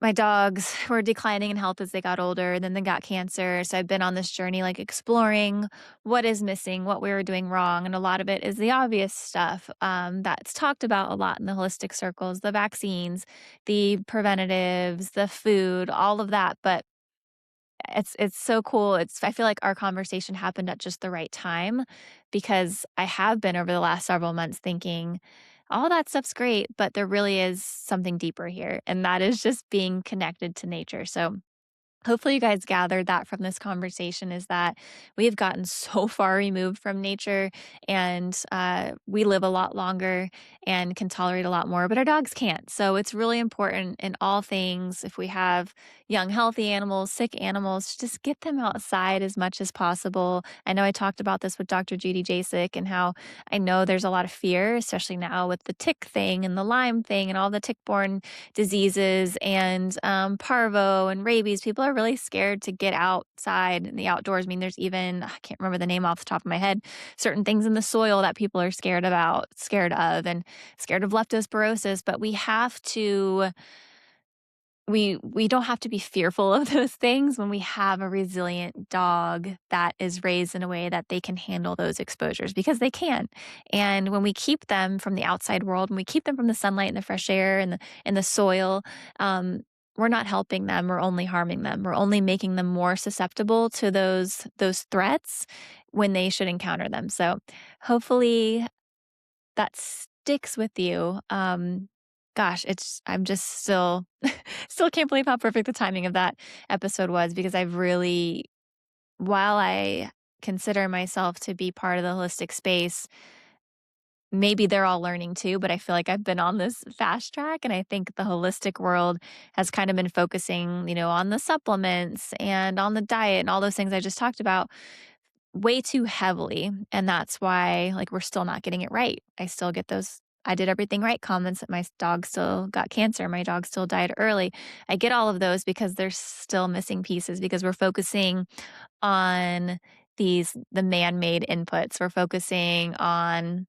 my dogs were declining in health as they got older, and then they got cancer. So I've been on this journey, like exploring what is missing, what we were doing wrong. And a lot of it is the obvious stuff that's talked about a lot in the holistic circles, the vaccines, the preventatives, the food, all of that. But it's so cool. I feel like our conversation happened at just the right time because I have been over the last several months thinking all that stuff's great, but there really is something deeper here, and that is just being connected to nature. So hopefully you guys gathered that from this conversation is that we have gotten so far removed from nature, and we live a lot longer and can tolerate a lot more, but our dogs can't. So it's really important in all things, if we have young healthy animals, sick animals, just get them outside as much as possible. I know I talked about this with Dr. Judy Jasek, and how I know there's a lot of fear, especially now with the tick thing and the Lyme thing and all the tick-borne diseases and parvo and rabies. People are really scared to get outside in the outdoors. I mean, there's even, I can't remember the name off the top of my head, certain things in the soil that people are scared of, and scared of leptospirosis. But we don't have to be fearful of those things when we have a resilient dog that is raised in a way that they can handle those exposures, because they can. And when we keep them from the outside world, when we keep them from the sunlight and the fresh air and the soil, we're not helping them. We're only harming them. We're only making them more susceptible to those threats when they should encounter them. So hopefully that sticks with you. Gosh, I'm just still can't believe how perfect the timing of that episode was, because I've really, while I consider myself to be part of the holistic space, maybe they're all learning too, but I feel like I've been on this fast track, and I think the holistic world has kind of been focusing, on the supplements and on the diet and all those things I just talked about way too heavily, and that's why, like, we're still not getting it right. I still get those "I did everything right" comments that my dog still got cancer, my dog still died early. I get all of those because there's still missing pieces, because we're focusing on the man-made inputs. We're focusing on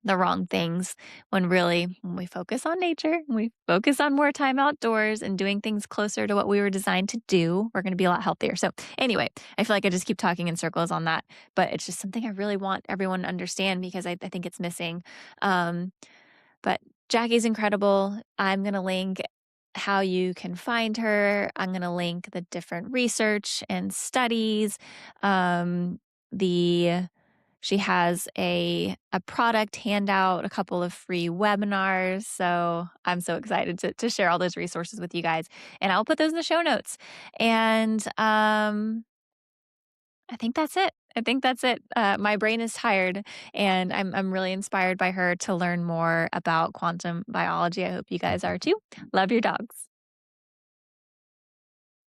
the wrong things, when really, when we focus on nature, when we focus on more time outdoors and doing things closer to what we were designed to do, we're going to be a lot healthier. So anyway, I feel like I just keep talking in circles on that, but it's just something I really want everyone to understand, because I think it's missing. Um, but Jackie's incredible. I'm going to link how you can find her. I'm going to link the different research and studies. The She has a product handout, a couple of free webinars. So I'm so excited to share all those resources with you guys. And I'll put those in the show notes. And I think that's it. I think that's it. My brain is tired, and I'm really inspired by her to learn more about quantum biology. I hope you guys are too. Love your dogs.